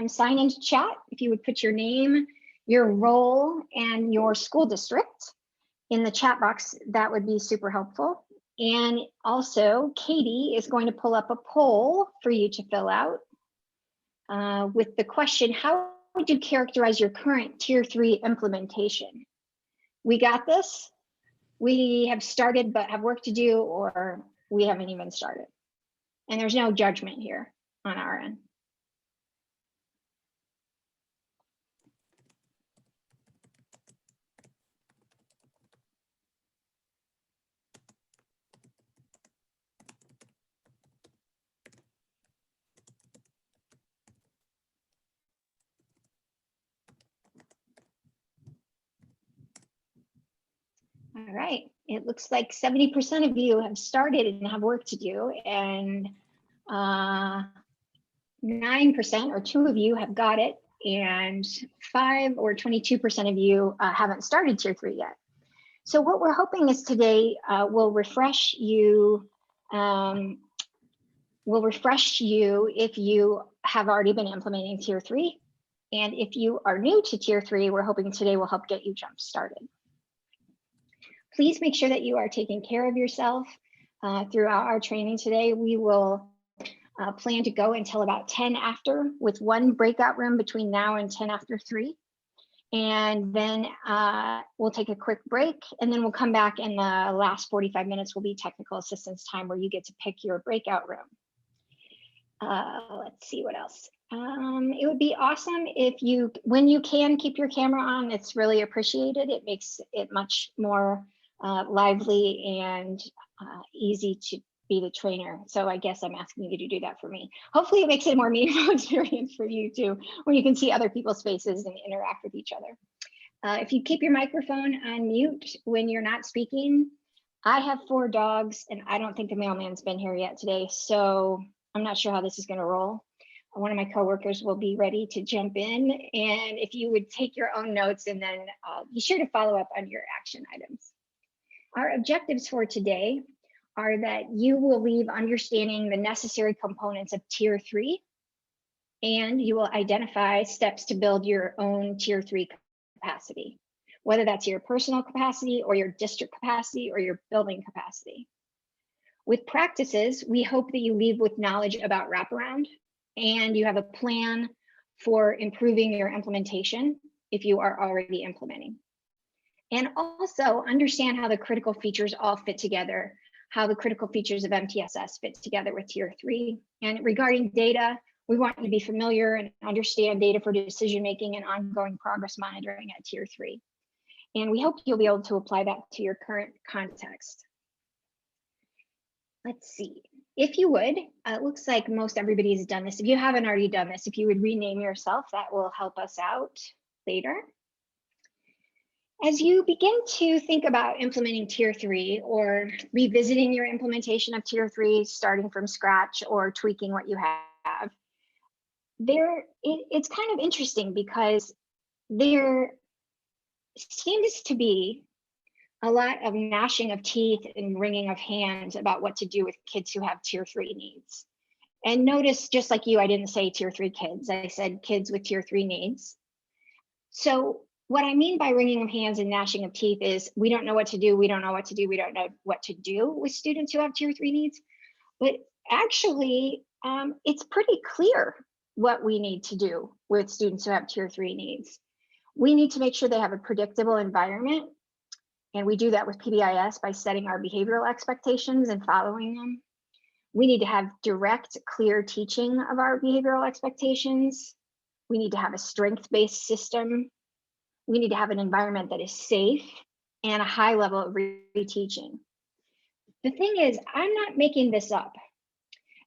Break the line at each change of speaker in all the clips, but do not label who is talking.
sign into chat. If you would put your name, your role, and your school district in the chat box, that would be super helpful. And also, Katie is going to pull up a poll for you to fill out with the question, how would you characterize your current Tier 3 implementation? We got this. We have started but have work to do, or we haven't even started. And there's no judgment here on our end. All right, it looks like 70% of you have started and have work to do, and 9% or 2 of you have got it, and 5 or 22% of you haven't started Tier 3 yet. So what we're hoping is today will refresh you if you have already been implementing Tier 3. And if you are new to Tier 3, we're hoping today will help get you jump started. Please make sure that you are taking care of yourself throughout our training today. We will plan to go until about 10 after, with one breakout room between now and 10 after 3. And then we'll take a quick break, and then we'll come back, and the last 45 minutes will be technical assistance time, where you get to pick your breakout room. Let's see what else. It would be awesome if you, when you can, keep your camera on. It's really appreciated. It makes it much more lively and easy to be the trainer. So I guess I'm asking you to do that for me. Hopefully it makes it a more meaningful experience for you too, when you can see other people's faces and interact with each other. If you keep your microphone on mute when you're not speaking. I have 4 dogs, and I don't think the mailman's been here yet today, so I'm not sure how this is going to roll. One of my coworkers will be ready to jump in, and if you would take your own notes, and then be sure to follow up on your action items. Our objectives for today are that you will leave understanding the necessary components of Tier 3, and you will identify steps to build your own Tier 3 capacity, whether that's your personal capacity or your district capacity or your building capacity. With practices, we hope that you leave with knowledge about wraparound, and you have a plan for improving your implementation if you are already implementing. And also understand how the critical features all fit together, how the critical features of MTSS fit together with Tier 3. And regarding data, we want you to be familiar and understand data for decision-making and ongoing progress monitoring at Tier 3. And we hope you'll be able to apply that to your current context. Let's see. If you would, it looks like most everybody's done this. If you haven't already done this, if you would rename yourself, that will help us out later. As you begin to think about implementing Tier 3 or revisiting your implementation of Tier 3, starting from scratch or tweaking what you have, it's kind of interesting because there seems to be a lot of gnashing of teeth and wringing of hands about what to do with kids who have Tier 3 needs. And notice, just like you, I didn't say Tier 3 kids, I said kids with Tier 3 needs. So what I mean by wringing of hands and gnashing of teeth is we don't know what to do, we don't know what to do, we don't know what to do with students who have Tier 3 needs. But actually, it's pretty clear what we need to do with students who have Tier 3 needs. We need to make sure they have a predictable environment. And we do that with PBIS by setting our behavioral expectations and following them. We need to have direct, clear teaching of our behavioral expectations. We need to have a strength-based system. We need to have an environment that is safe and a high level of reteaching. The thing is, I'm not making this up.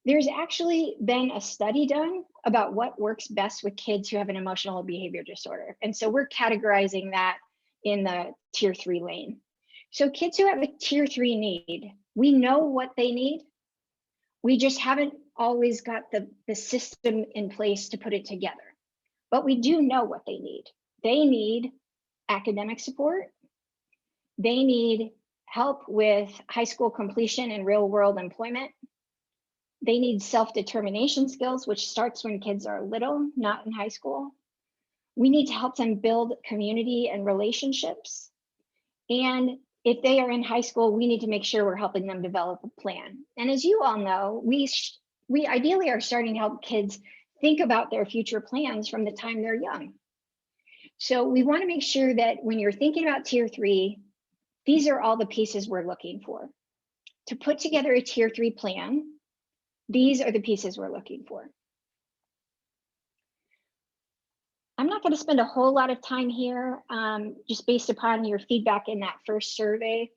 There's actually been a study done about what works best with kids who have an emotional behavior disorder. And so we're categorizing that in the Tier 3 lane. So kids who have a Tier 3 need, we know what they need. We just haven't always got the system in place to put it together. But we do know what they need. They need academic support. They need help with high school completion and real world employment. They need self-determination skills, which starts when kids are little, not in high school. We need to help them build community and relationships. And if they are in high school, we need to make sure we're helping them develop a plan. And as you all know, we ideally are starting to help kids think about their future plans from the time they're young. So we want to make sure that when you're thinking about tier 3, these are all the pieces we're looking for. To put together a tier 3 plan, these are the pieces we're looking for. I'm not going to spend a whole lot of time here, just based upon your feedback in that first survey.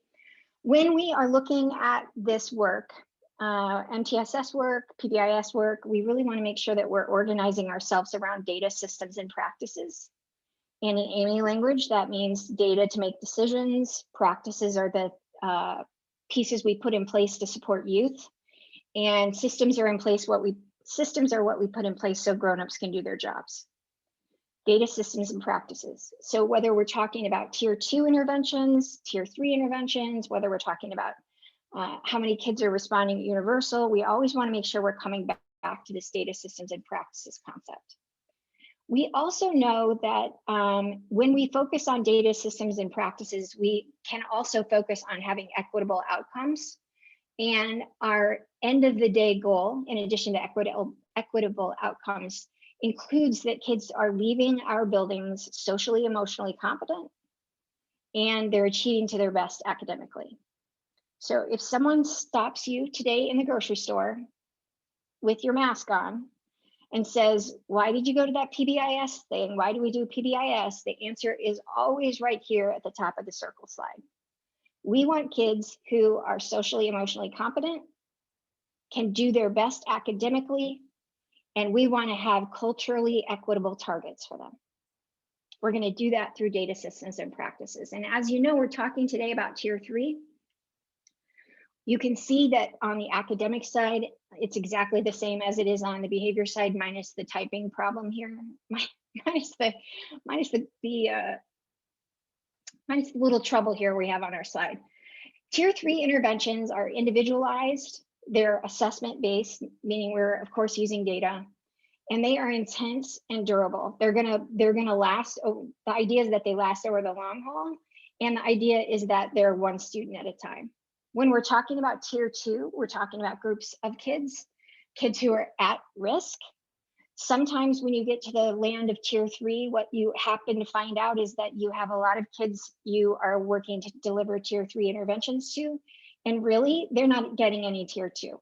When we are looking at this work, MTSS work, PBIS work, we really want to make sure that we're organizing ourselves around data systems and practices. And in Amy language, that means data to make decisions. Practices are the pieces we put in place to support youth, and systems are what we put in place so grown-ups can do their jobs. Data systems and practices. So whether we're talking about tier 2 interventions, tier 3 interventions, whether we're talking about how many kids are responding at universal, we always want to make sure we're coming back to this data systems and practices concept. We also know that when we focus on data systems and practices, we can also focus on having equitable outcomes. And our end of the day goal, in addition to equitable outcomes, includes that kids are leaving our buildings socially, emotionally competent, and they're achieving to their best academically. So if someone stops you today in the grocery store with your mask on and says, why did you go to that PBIS thing? Why do we do PBIS? The answer is always right here at the top of the circle slide. We want kids who are socially, emotionally competent, can do their best academically, and we want to have culturally equitable targets for them. We're going to do that through data systems and practices. And as you know, we're talking today about tier 3. You can see that on the academic side, it's exactly the same as it is on the behavior side, minus the typing problem here, minus the little trouble here we have on our slide. Tier 3 interventions are individualized. They're assessment based, meaning we're of course using data, and they are intense and durable. They're gonna last. The idea is that they last over the long haul, and the idea is that they're one student at a time. When we're talking about tier 2, we're talking about groups of kids who are at risk. Sometimes when you get to the land of tier 3, what you happen to find out is that you have a lot of kids you are working to deliver tier 3 interventions to, and really they're not getting any tier 2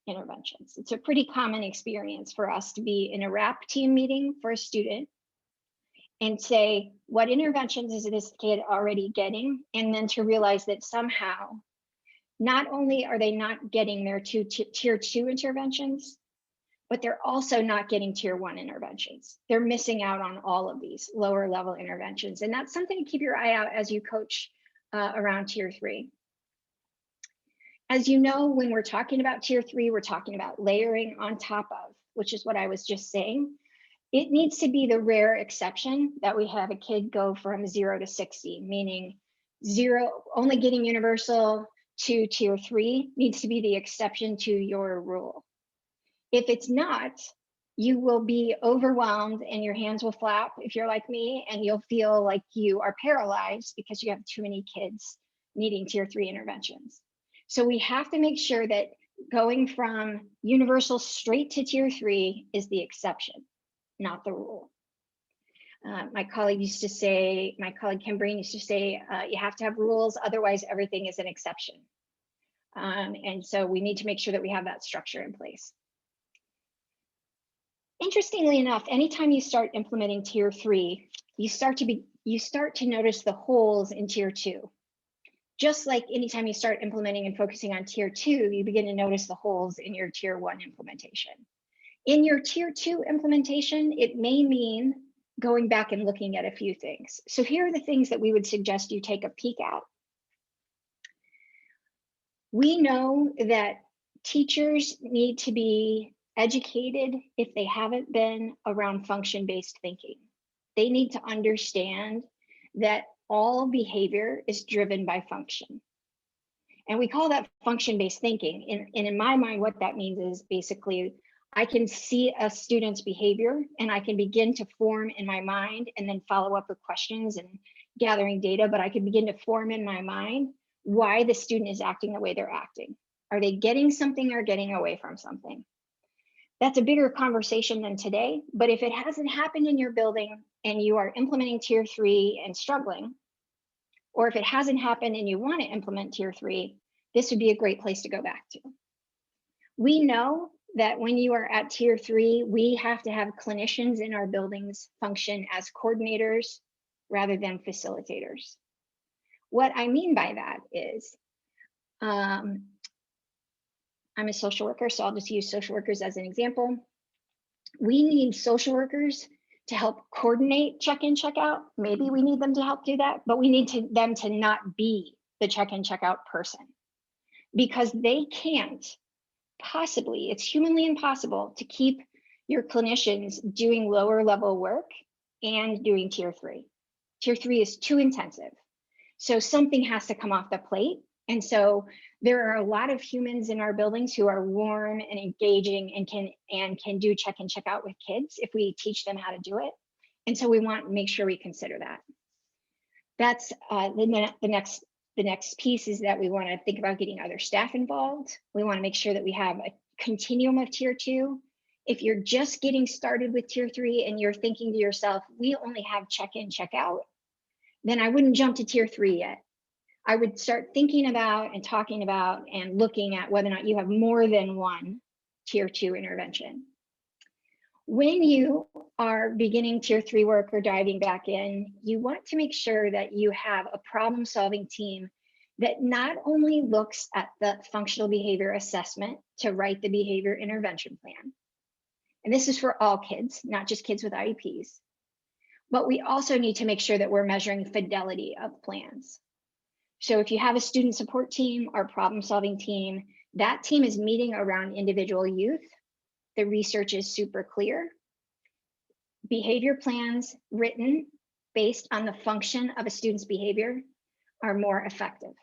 interventions. It's a pretty common experience for us to be in a RAP team meeting for a student and say, what interventions is this kid already getting? And then to realize that somehow, not only are they not getting their tier 2 interventions, but they're also not getting tier 1 interventions. They're missing out on all of these lower level interventions. And that's something to keep your eye out as you coach around tier 3. As you know, when we're talking about tier 3, we're talking about layering on top of, which is what I was just saying. It needs to be the rare exception that we have a kid go from 0 to 60, meaning 0, only getting universal, to tier 3 needs to be the exception to your rule. If it's not, you will be overwhelmed and your hands will flap if you're like me, and you'll feel like you are paralyzed because you have too many kids needing tier 3 interventions. So we have to make sure that going from universal straight to tier 3 is the exception, not the rule. My colleague Kim Breen used to say, you have to have rules, otherwise everything is an exception. And so we need to make sure that we have that structure in place. Interestingly enough, anytime you start implementing tier 3, you start to notice the holes in tier 2. Just like anytime you start implementing and focusing on tier 2, you begin to notice the holes in your tier 1 implementation. In your tier 2 implementation, it may mean going back and looking at a few things. So here are the things that we would suggest you take a peek at. We know that teachers need to be educated, if they haven't been, around function-based thinking. They need to understand that all behavior is driven by function. And we call that function-based thinking. And in my mind, what that means is basically I can see a student's behavior and I can begin to form in my mind and then follow up with questions and gathering data, but I can begin to form in my mind why the student is acting the way they're acting. Are they getting something or getting away from something? That's a bigger conversation than today, but if it hasn't happened in your building and you are implementing tier 3 and struggling, or if it hasn't happened and you want to implement tier 3, this would be a great place to go back to. We know that when you are at tier 3, we have to have clinicians in our buildings function as coordinators rather than facilitators. What I mean by that is, I'm a social worker, so I'll just use social workers as an example. We need social workers to help coordinate check-in, check-out. Maybe we need them to help do that, but we need them to not be the check-in, check-out person, because they can't possibly, it's humanly impossible to keep your clinicians doing lower level work and doing tier 3. Tier 3 is too intensive. So something has to come off the plate. And so there are a lot of humans in our buildings who are warm and engaging and can do check-in, check-out with kids if we teach them how to do it. And so we want to make sure we consider that. That's the next piece is that we want to think about getting other staff involved. We want to make sure that we have a continuum of tier 2. If you're just getting started with tier 3 and you're thinking to yourself, we only have check-in, check-out, then I wouldn't jump to tier 3 yet. I would start thinking about and talking about and looking at whether or not you have more than one tier 2 intervention. When you are beginning tier 3 work or diving back in, you want to make sure that you have a problem-solving team that not only looks at the functional behavior assessment to write the behavior intervention plan, and this is for all kids, not just kids with IEPs, but we also need to make sure that we're measuring fidelity of plans. So if you have a student support team or problem-solving team, that team is meeting around individual youth. The research is super clear. Behavior plans written based on the function of a student's behavior are more effective.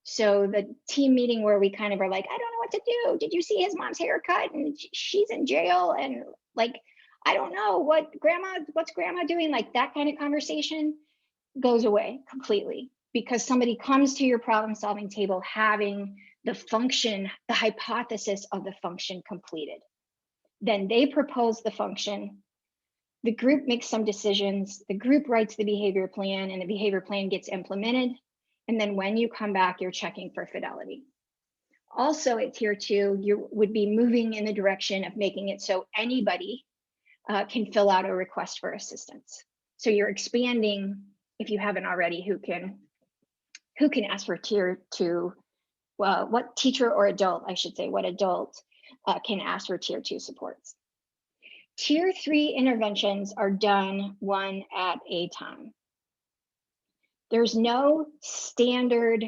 So the team meeting where we kind of are like, I don't know what to do. Did you see his mom's haircut and she's in jail? And like, I don't know what's grandma doing? Like that kind of conversation goes away completely, because somebody comes to your problem solving table having the function, the hypothesis of the function completed. Then they propose the function, the group makes some decisions, the group writes the behavior plan, and the behavior plan gets implemented. And then when you come back, you're checking for fidelity. Also at tier 2, you would be moving in the direction of making it so anybody can fill out a request for assistance. So you're expanding, if you haven't already, who can ask for tier 2, well, what teacher or adult, I should say, what adult can ask for tier 2 supports. Tier 3 interventions are done one at a time. There's no standard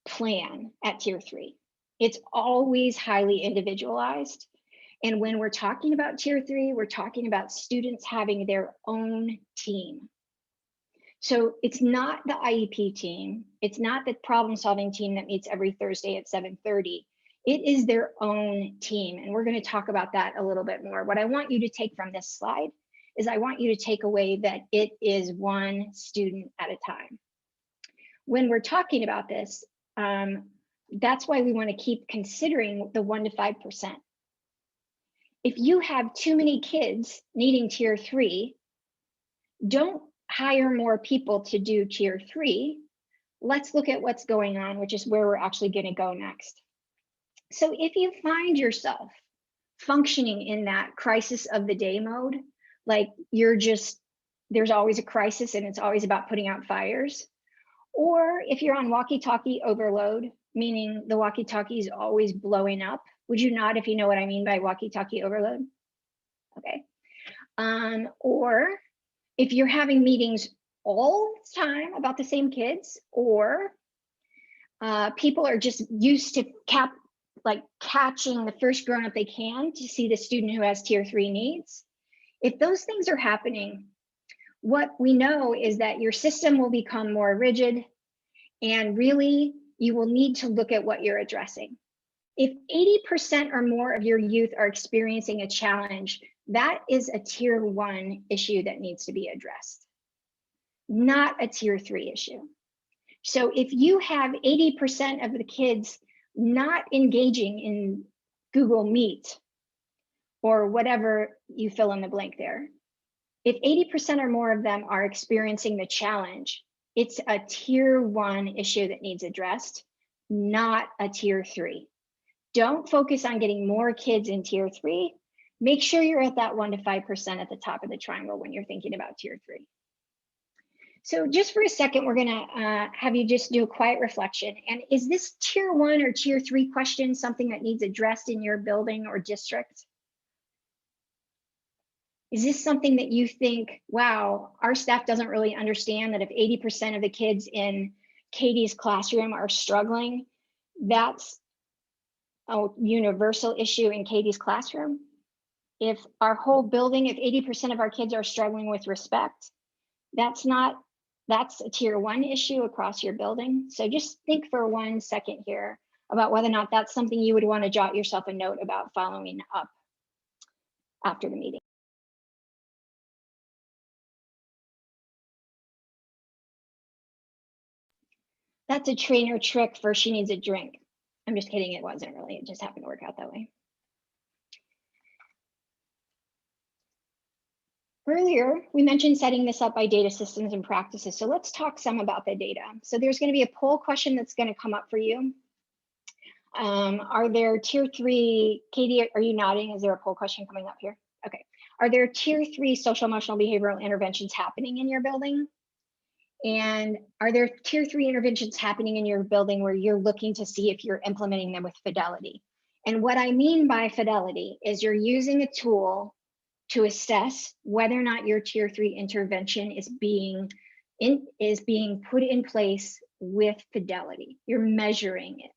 plan at tier 3. It's always highly individualized. And when we're talking about tier 3, we're talking about students having their own team. So it's not the IEP team. It's not the problem solving team that meets every Thursday at 7:30. It is their own team. And we're going to talk about that a little bit more. What I want you to take from this slide is I want you to take away that it is one student at a time. When we're talking about this, that's why we want to keep considering the 1 to 5%. If you have too many kids needing tier 3, don't hire more people to do tier 3. Let's look at what's going on, which is where we're actually going to go next. So if you find yourself functioning in that crisis of the day mode, like there's always a crisis and it's always about putting out fires, or if you're on walkie-talkie overload, meaning the walkie-talkie is always blowing up, would you nod if you know what I mean by walkie-talkie overload? Okay. Or if you're having meetings all the time about the same kids, or people are just used to catching the first grown-up they can to see the student who has tier 3 needs. If those things are happening, what we know is that your system will become more rigid And really, you will need to look at what you're addressing. If 80% or more of your youth are experiencing a challenge, that is a tier 1 issue that needs to be addressed, not a tier 3 issue. So if you have 80% of the kids not engaging in Google Meet or whatever you fill in the blank there, if 80% or more of them are experiencing the challenge, it's a tier 1 issue that needs addressed, not a tier 3. Don't focus on getting more kids in tier 3. Make sure you're at that 1 to 5% at the top of the triangle when you're thinking about tier 3. So just for a second, we're gonna have you just do a quiet reflection. And is this tier 1 or tier 3 question something that needs addressed in your building or district? Is this something that you think, wow, our staff doesn't really understand that if 80% of the kids in Katie's classroom are struggling, that's a universal issue in Katie's classroom? If our whole building, if 80% of our kids are struggling with respect, that's a tier 1 issue across your building. So just think for 1 second here about whether or not that's something you would want to jot yourself a note about following up after the meeting. That's a trainer trick for she needs a drink. I'm just kidding, it wasn't really, it just happened to work out that way. Earlier, we mentioned setting this up by data systems and practices. So let's talk some about the data. So there's going to be a poll question that's going to come up for you. Are there tier 3, Katie, are you nodding? Is there a poll question coming up here? Okay. Are there tier 3 social emotional behavioral interventions happening in your building? And are there tier 3 interventions happening in your building where you're looking to see if you're implementing them with fidelity? And what I mean by fidelity is you're using a tool to assess whether or not your tier 3 intervention is being put in place with fidelity. You're measuring it.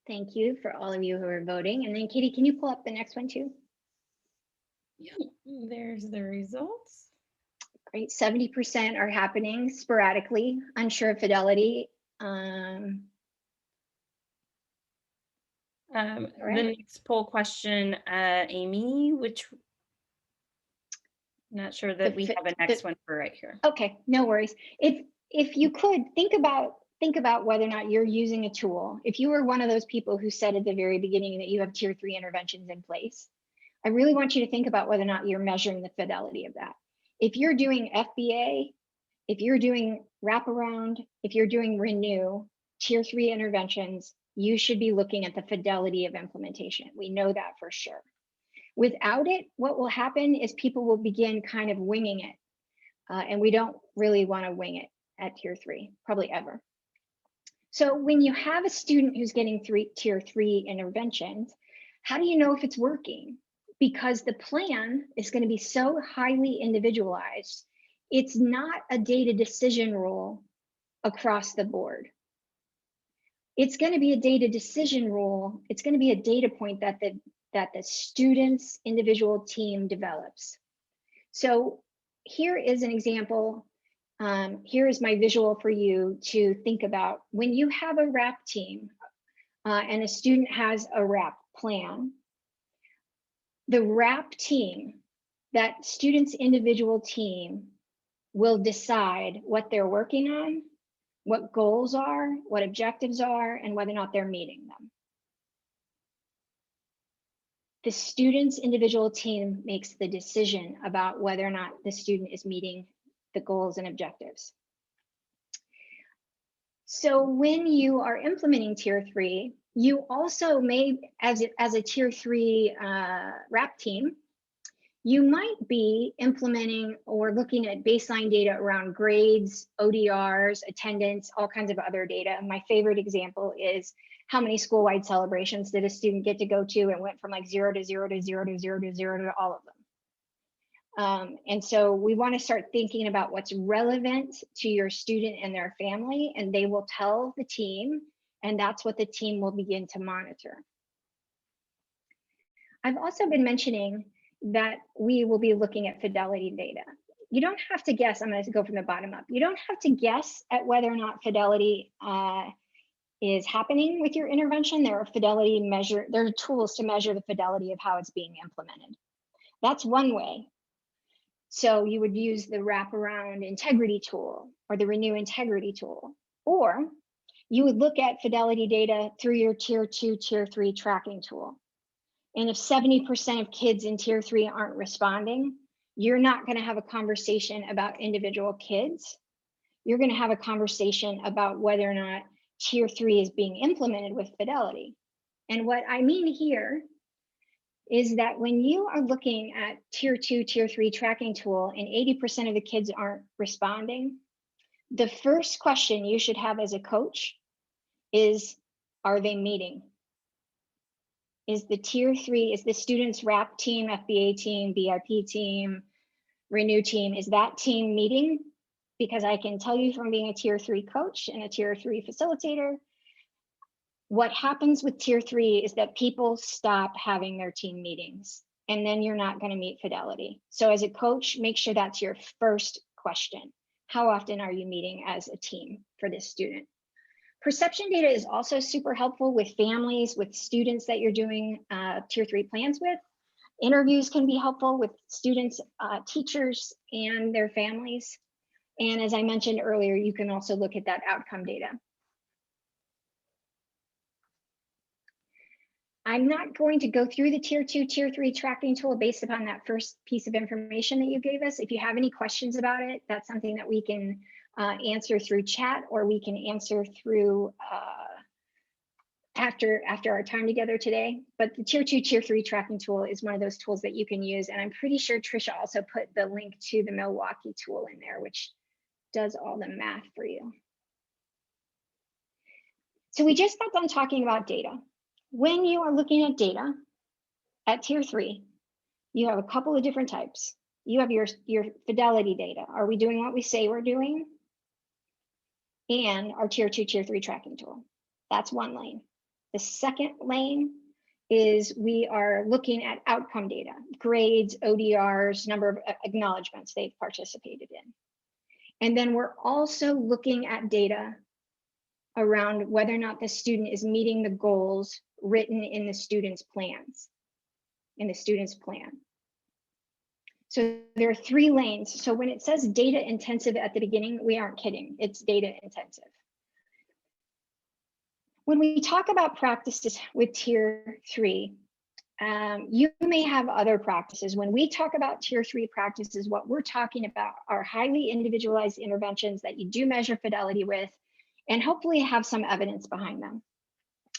Thank you for all of you who are voting. And then Katie, can you pull up the next one too?
Yeah, there's the results.
Great, 70% are happening sporadically, unsure of fidelity.
Right.
The
next poll question, Amy, which I'm not sure that we have a next one for right here.
Okay, no worries. If you could think about whether or not you're using a tool. If you were one of those people who said at the very beginning that you have tier 3 interventions in place, I really want you to think about whether or not you're measuring the fidelity of that. If you're doing FBA, if you're doing wraparound, if you're doing renew, tier 3 interventions, you should be looking at the fidelity of implementation. We know that for sure. Without it, what will happen is people will begin kind of winging it. And we don't really want to wing it at tier 3, probably ever. So when you have a student who's getting tier 3 interventions, how do you know if it's working? Because the plan is going to be so highly individualized, it's not a data decision rule across the board. It's going to be a data decision rule. It's going to be a data point that the student's individual team develops. So here is an example. Here is my visual for you to think about. When you have a RAP team and a student has a RAP plan, the RAP team, that student's individual team, will decide what they're working on, what goals are, what objectives are, and whether or not they're meeting them. The student's individual team makes the decision about whether or not the student is meeting the goals and objectives. So when you are implementing tier 3, you also may, as a tier 3 RAP team, you might be implementing or looking at baseline data around grades, ODRs, attendance, all kinds of other data. My favorite example is how many school-wide celebrations did a student get to go to, and went from like 0 to 0 to 0 to 0 to 0 to all of them. And so we want to start thinking about what's relevant to your student and their family, and they will tell the team, and that's what the team will begin to monitor. I've also been mentioning that we will be looking at fidelity data. You don't have to guess. I'm going to go from the bottom up. You don't have to guess at whether or not fidelity is happening with your intervention. There are tools to measure the fidelity of how it's being implemented. That's one way. So you would use the wraparound integrity tool or the renew integrity tool, or you would look at fidelity data through your tier 2, tier 3 tracking tool. And if 70% of kids in tier 3 aren't responding, you're not going to have a conversation about individual kids. You're going to have a conversation about whether or not tier 3 is being implemented with fidelity. And what I mean here is that when you are looking at tier 2, tier 3 tracking tool and 80% of the kids aren't responding, the first question you should have as a coach is, are they meeting? Is the tier 3, is the students RAP team, FBA team, BIP team, Renew team, is that team meeting? Because I can tell you from being a tier 3 coach and a tier 3 facilitator, what happens with tier 3 is that people stop having their team meetings, and then you're not going to meet fidelity. So as a coach, make sure that's your first question. How often are you meeting as a team for this student? Perception data is also super helpful with families, with students that you're doing tier 3 plans with. Interviews can be helpful with students, teachers, and their families. And as I mentioned earlier, you can also look at that outcome data. I'm not going to go through the tier 2, tier 3 tracking tool based upon that first piece of information that you gave us. If you have any questions about it, that's something that we can answer through chat, or we can answer through after our time together today. But the tier 2, tier 3 tracking tool is one of those tools that you can use. And I'm pretty sure Trisha also put the link to the Milwaukee tool in there, which does all the math for you. So we just got done talking about data. When you are looking at data at tier 3, you have a couple of different types. You have your fidelity data. Are we doing what we say we're doing? And our tier 2, tier 3 tracking tool. That's one lane. The second lane is we are looking at outcome data, grades, ODRs, number of acknowledgements they've participated in. And then we're also looking at data around whether or not the student is meeting the goals written in the student's plans, in the student's plan. So there are 3 lanes. So when it says data intensive at the beginning, we aren't kidding, it's data intensive. When we talk about practices with tier 3, you may have other practices. When we talk about tier 3 practices, what we're talking about are highly individualized interventions that you do measure fidelity with, and hopefully have some evidence behind them,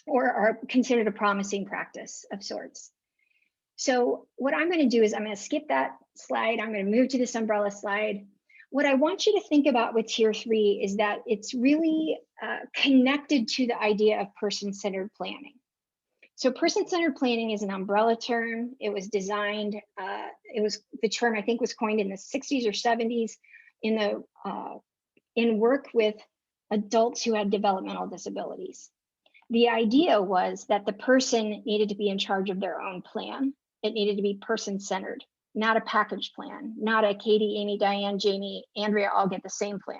or are considered a promising practice of sorts. So what I'm going to do is I'm going to skip that slide. I'm going to move to this umbrella slide. What I want you to think about with tier 3 is that it's really connected to the idea of person-centered planning. So person-centered planning is an umbrella term. It was designed, the term I think was coined in the 60s or 70s in work with adults who had developmental disabilities. The idea was that the person needed to be in charge of their own plan. It needed to be person-centered, not a package plan, not a Katie, Amy, Diane, Jamie, Andrea all get the same plan.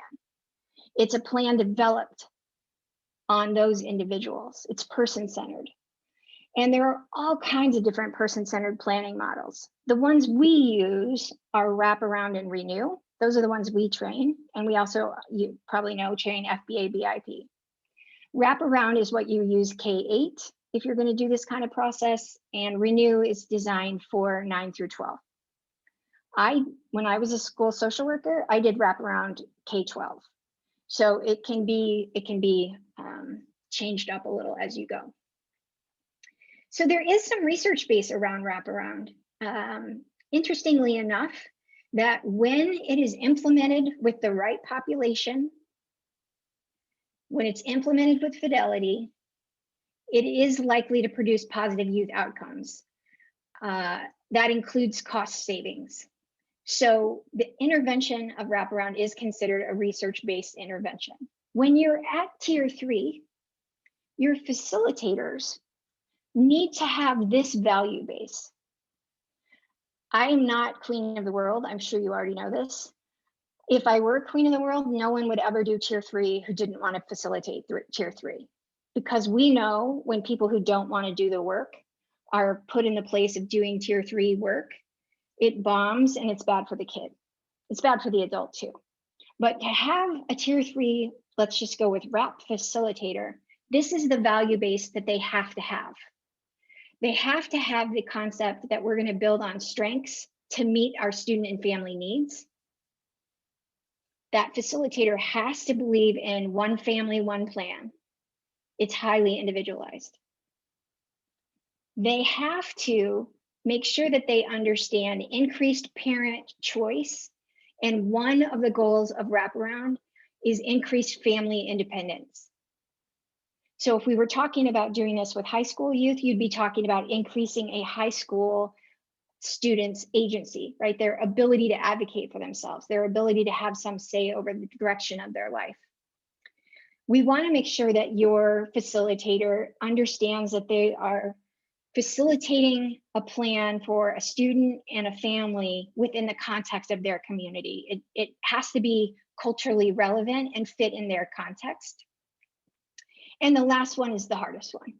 It's a plan developed on those individuals. It's person-centered. And there are all kinds of different person-centered planning models. The ones we use are wraparound and renew. Those are the ones we train. And we also, you probably know, train FBA, BIP. Wraparound is what you use K-8 if you're going to do this kind of process, and renew is designed for 9 through 12. When I was a school social worker, I did wraparound K-12. So it can be changed up a little as you go. So there is some research base around wraparound. Interestingly enough, that when it is implemented with the right population, when it's implemented with fidelity, it is likely to produce positive youth outcomes. That includes cost savings. So the intervention of wraparound is considered a research-based intervention. When you're at tier 3, your facilitators need to have this value base. I am not queen of the world. I'm sure you already know this. If I were queen of the world, no one would ever do tier 3 who didn't want to facilitate tier 3. Because we know when people who don't want to do the work are put in the place of doing tier 3 work, it bombs and it's bad for the kid. It's bad for the adult too. But to have a tier 3, let's just go with RAP facilitator, this is the value base that they have to have. They have to have the concept that we're going to build on strengths to meet our student and family needs. That facilitator has to believe in one family, one plan. It's highly individualized. They have to make sure that they understand increased parent choice. And one of the goals of wraparound is increased family independence. So if we were talking about doing this with high school youth, you'd be talking about increasing a high school students' agency, right? Their ability to advocate for themselves, their ability to have some say over the direction of their life. We want to make sure that your facilitator understands that they are facilitating a plan for a student and a family within the context of their community. It has to be culturally relevant and fit in their context. And the last one is the hardest one.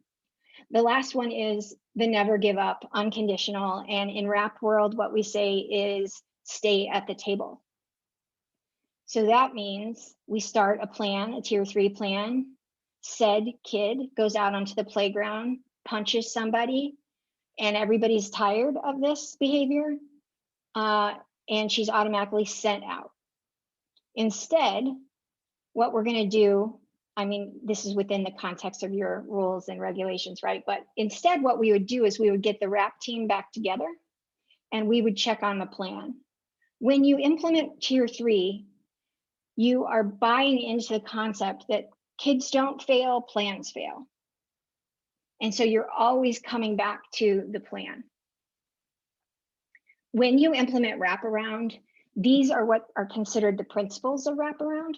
The last one is the never give up, unconditional. And in RAP world, what we say is stay at the table. So that means we start a plan, a tier 3 plan. Said kid goes out onto the playground, punches somebody, and everybody's tired of this behavior, and she's automatically sent out. Instead, what we're going to do, I mean, this is within the context of your rules and regulations, right? But instead, what we would do is we would get the RAP team back together and we would check on the plan. When you implement tier 3, you are buying into the concept that kids don't fail, plans fail. And so you're always coming back to the plan. When you implement wraparound, these are what are considered the principles of wraparound.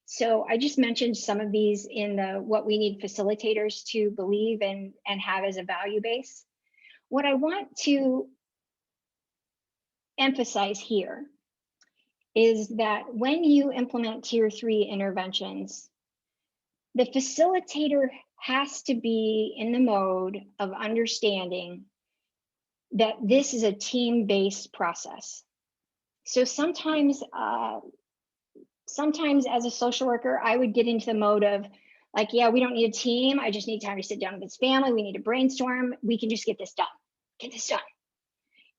So I just mentioned some of these in the what we need facilitators to believe and have as a value base. What I want to emphasize here is that when you implement tier 3 interventions, the facilitator has to be in the mode of understanding that this is a team-based process. So sometimes as a social worker, I would get into the mode of like, yeah, we don't need a team. I just need time to sit down with this family. We need to brainstorm. We can just get this done.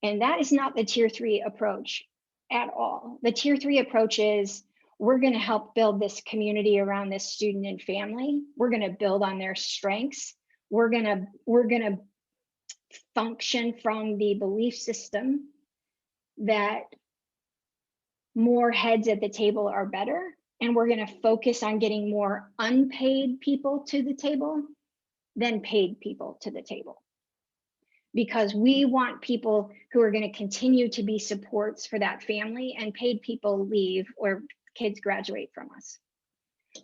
And that is not the tier 3 approach at all. The tier 3 approach is we're going to help build this community around this student and family. We're going to build on their strengths. We're going to function from the belief system that more heads at the table are better. And we're going to focus on getting more unpaid people to the table than paid people to the table. Because we want people who are going to continue to be supports for that family, and paid people leave or kids graduate from us.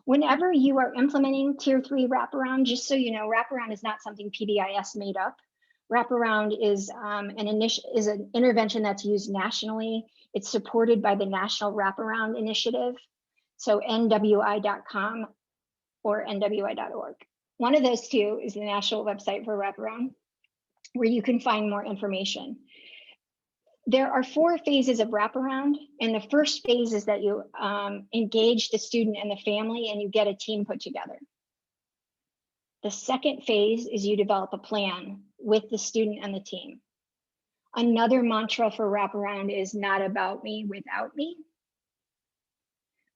Whenever you are implementing tier 3 wraparound, just so you know, wraparound is not something PBIS made up. Wraparound is an intervention that's used nationally. It's supported by the National Wraparound Initiative, so nwi.com or nwi.org. One of those two is the national website for wraparound, where you can find more information. There are 4 phases of wraparound, and the first phase is that you engage the student and the family and you get a team put together. The second phase is you develop a plan with the student and the team. Another mantra for wraparound is not about me, without me.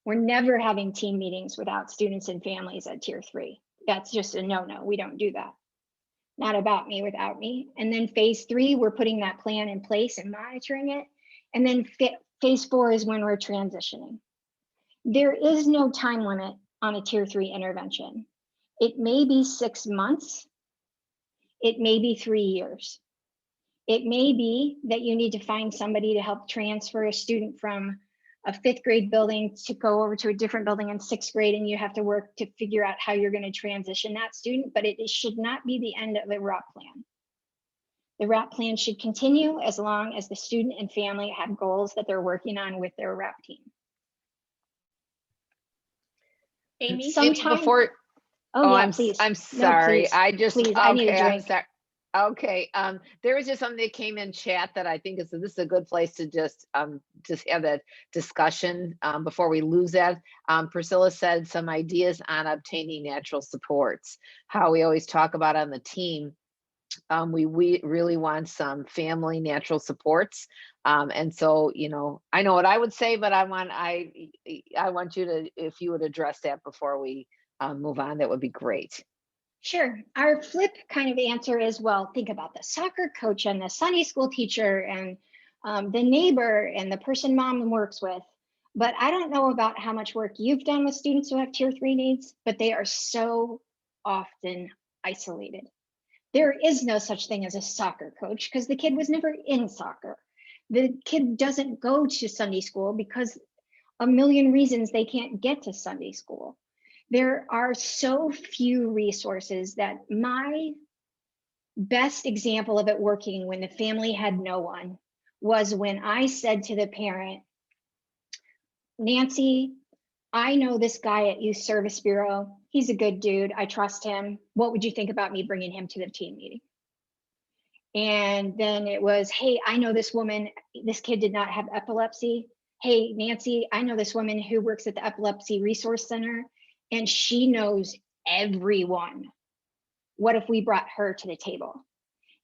We're never having team meetings without students and families at tier 3. That's just a no-no, we don't do that. Not about me, without me. And then phase 3, we're putting that plan in place and monitoring it. And then phase 4 is when we're transitioning. There is no time limit on a tier 3 intervention. It may be 6 months. It may be 3 years. It may be that you need to find somebody to help transfer a student from a 5th grade building to go over to a different building in 6th grade, and you have to work to figure out how you're going to transition that student, but it should not be the end of the RAP plan. The RAP plan should continue as long as the student and family have goals that they're working on with their RAP team.
Amy,
Sometimes,
before,
please.
I'm sorry.
No, please.
I just,
Please, I need a
okay, I'm
drink.
sorry. Okay, there was just something that came in chat that I think this is a good place to just have that discussion before we lose that. Priscilla said some ideas on obtaining natural supports, how we always talk about on the team. We really want some family natural supports. And so, you know, I know what I would say, but I want you to, if you would address that before we move on, that would be great.
Sure. Our flip kind of answer is, well, think about the soccer coach and the Sunday school teacher and the neighbor and the person mom works with. But I don't know about how much work you've done with students who have tier 3 needs, but they are so often isolated. There is no such thing as a soccer coach because the kid was never in soccer. The kid doesn't go to Sunday school because a million reasons they can't get to Sunday school. There are so few resources that my best example of it working when the family had no one was when I said to the parent, Nancy, I know this guy at Youth Service Bureau. He's a good dude. I trust him. What would you think about me bringing him to the team meeting? And then it was, hey, I know this woman, this kid did not have epilepsy. Hey, Nancy, I know this woman who works at the Epilepsy Resource Center and she knows everyone. What if we brought her to the table?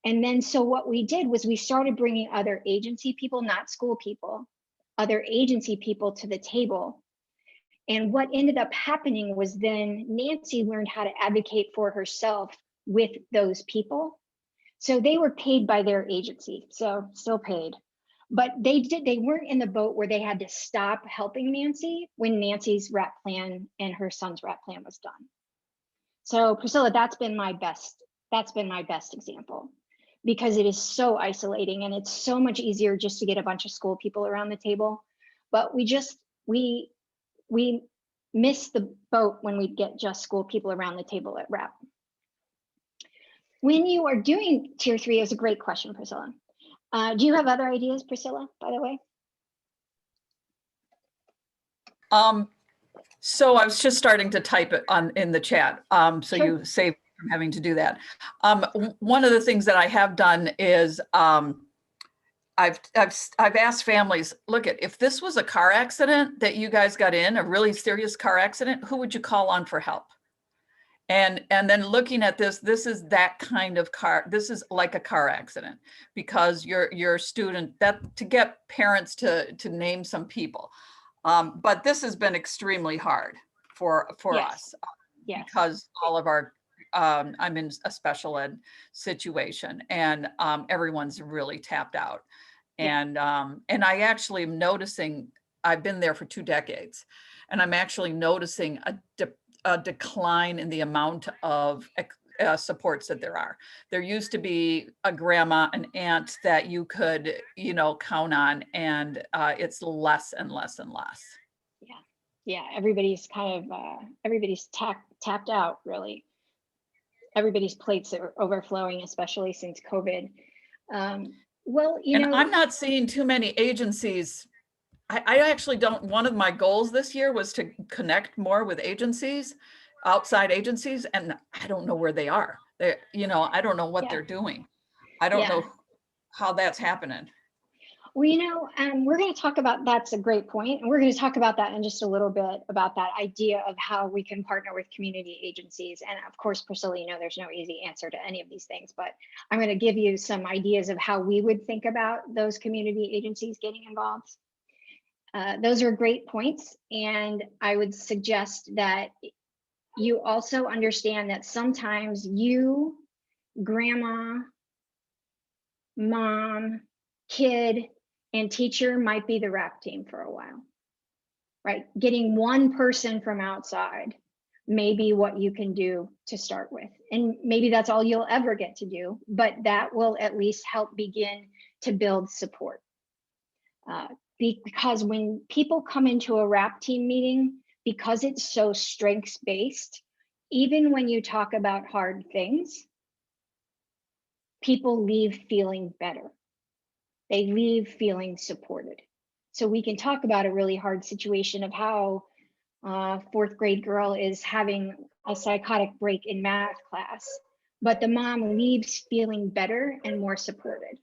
And then, so what we did was we started bringing other agency people, not school people, other agency people to the table. And what ended up happening was then Nancy learned how to advocate for herself with those people. So they were paid by their agency, so still paid. But they weren't in the boat where they had to stop helping Nancy when Nancy's RAP plan and her son's RAP plan was done. So Priscilla, that's been my best example, because it is so isolating and it's so much easier just to get a bunch of school people around the table. But we miss the boat when we get just school people around the table at RAP. When you are doing tier 3 is a great question, Priscilla. Do you have other ideas, Priscilla, by the way?
So I was just starting to type it in the chat. So sure. You save from having to do that. One of the things that I have done is I've asked families, look, if this was a car accident that you guys got in, a really serious car accident, who would you call on for help? And then looking at this is that kind of car. This is like a car accident, because your student, that to get parents to name some people. But this has been extremely hard for yes. Us yes. Because all of our, I'm in a special ed situation, and everyone's really tapped out. And I actually am noticing, I've been there for 2 decades, and I'm actually noticing a decline in the amount of supports that there are. There used to be a grandma, an aunt that you could, count on, and it's less and less and less.
Yeah. Everybody's kind of everybody's tapped out, really. Everybody's plates are overflowing, especially since COVID. Well,
I'm not seeing too many agencies. I actually don't. One of my goals this year was to connect more with agencies, outside agencies, and I don't know where they are. I don't know what they're doing. I don't know how that's happening.
Well, we're going to talk about, that's a great point. And we're going to talk about that in just a little bit, about that idea of how we can partner with community agencies. And of course, Priscilla, there's no easy answer to any of these things, but I'm going to give you some ideas of how we would think about those community agencies getting involved. Those are great points. And I would suggest that you also understand that sometimes you, grandma, mom, kid, and teacher might be the RAP team for a while, right? Getting one person from outside may be what you can do to start with. And maybe that's all you'll ever get to do, but that will at least help begin to build support. Because when people come into a RAP team meeting, because it's so strengths-based, even when you talk about hard things, people leave feeling better. They leave feeling supported. So we can talk about a really hard situation of how a fourth grade girl is having a psychotic break in math class, but the mom leaves feeling better and more supported.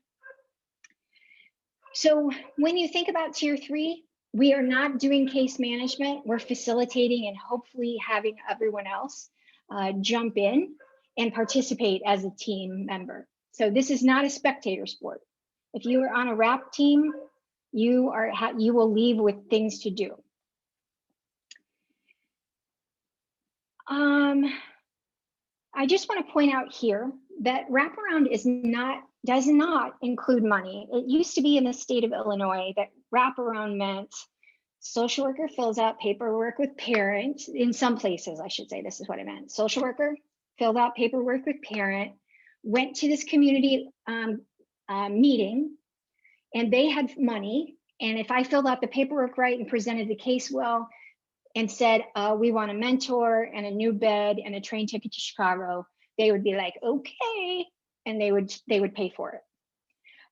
So when you think about tier 3, we are not doing case management. We're facilitating and hopefully having everyone else jump in and participate as a team member. So this is not a spectator sport. If you are on a RAP team, you will leave with things to do. I just want to point out here that wraparound does not include money. It used to be in the state of Illinois that wraparound meant social worker fills out paperwork with parent. In some places, I should say, this is what it meant. Social worker filled out paperwork with parent, went to this community meeting, and they had money. And if I filled out the paperwork right and presented the case well, and said, we want a mentor and a new bed and a train ticket to Chicago, they would be like, okay, and they would pay for it.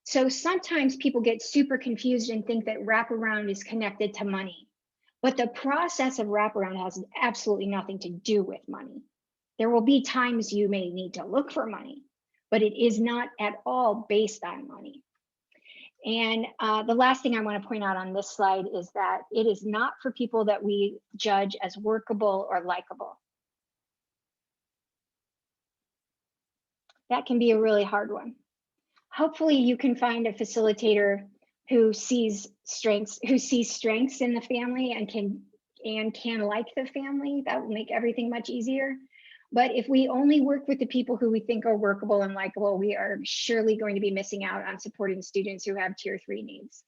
So sometimes people get super confused and think that wraparound is connected to money, but the process of wraparound has absolutely nothing to do with money. There will be times you may need to look for money, but it is not at all based on money. And the last thing I want to point out on this slide is that it is not for people that we judge as workable or likable. That can be a really hard one. Hopefully you can find a facilitator who sees strengths in the family and can like the family. That will make everything much easier. But if we only work with the people who we think are workable and likable, we are surely going to be missing out on supporting students who have tier 3 needs.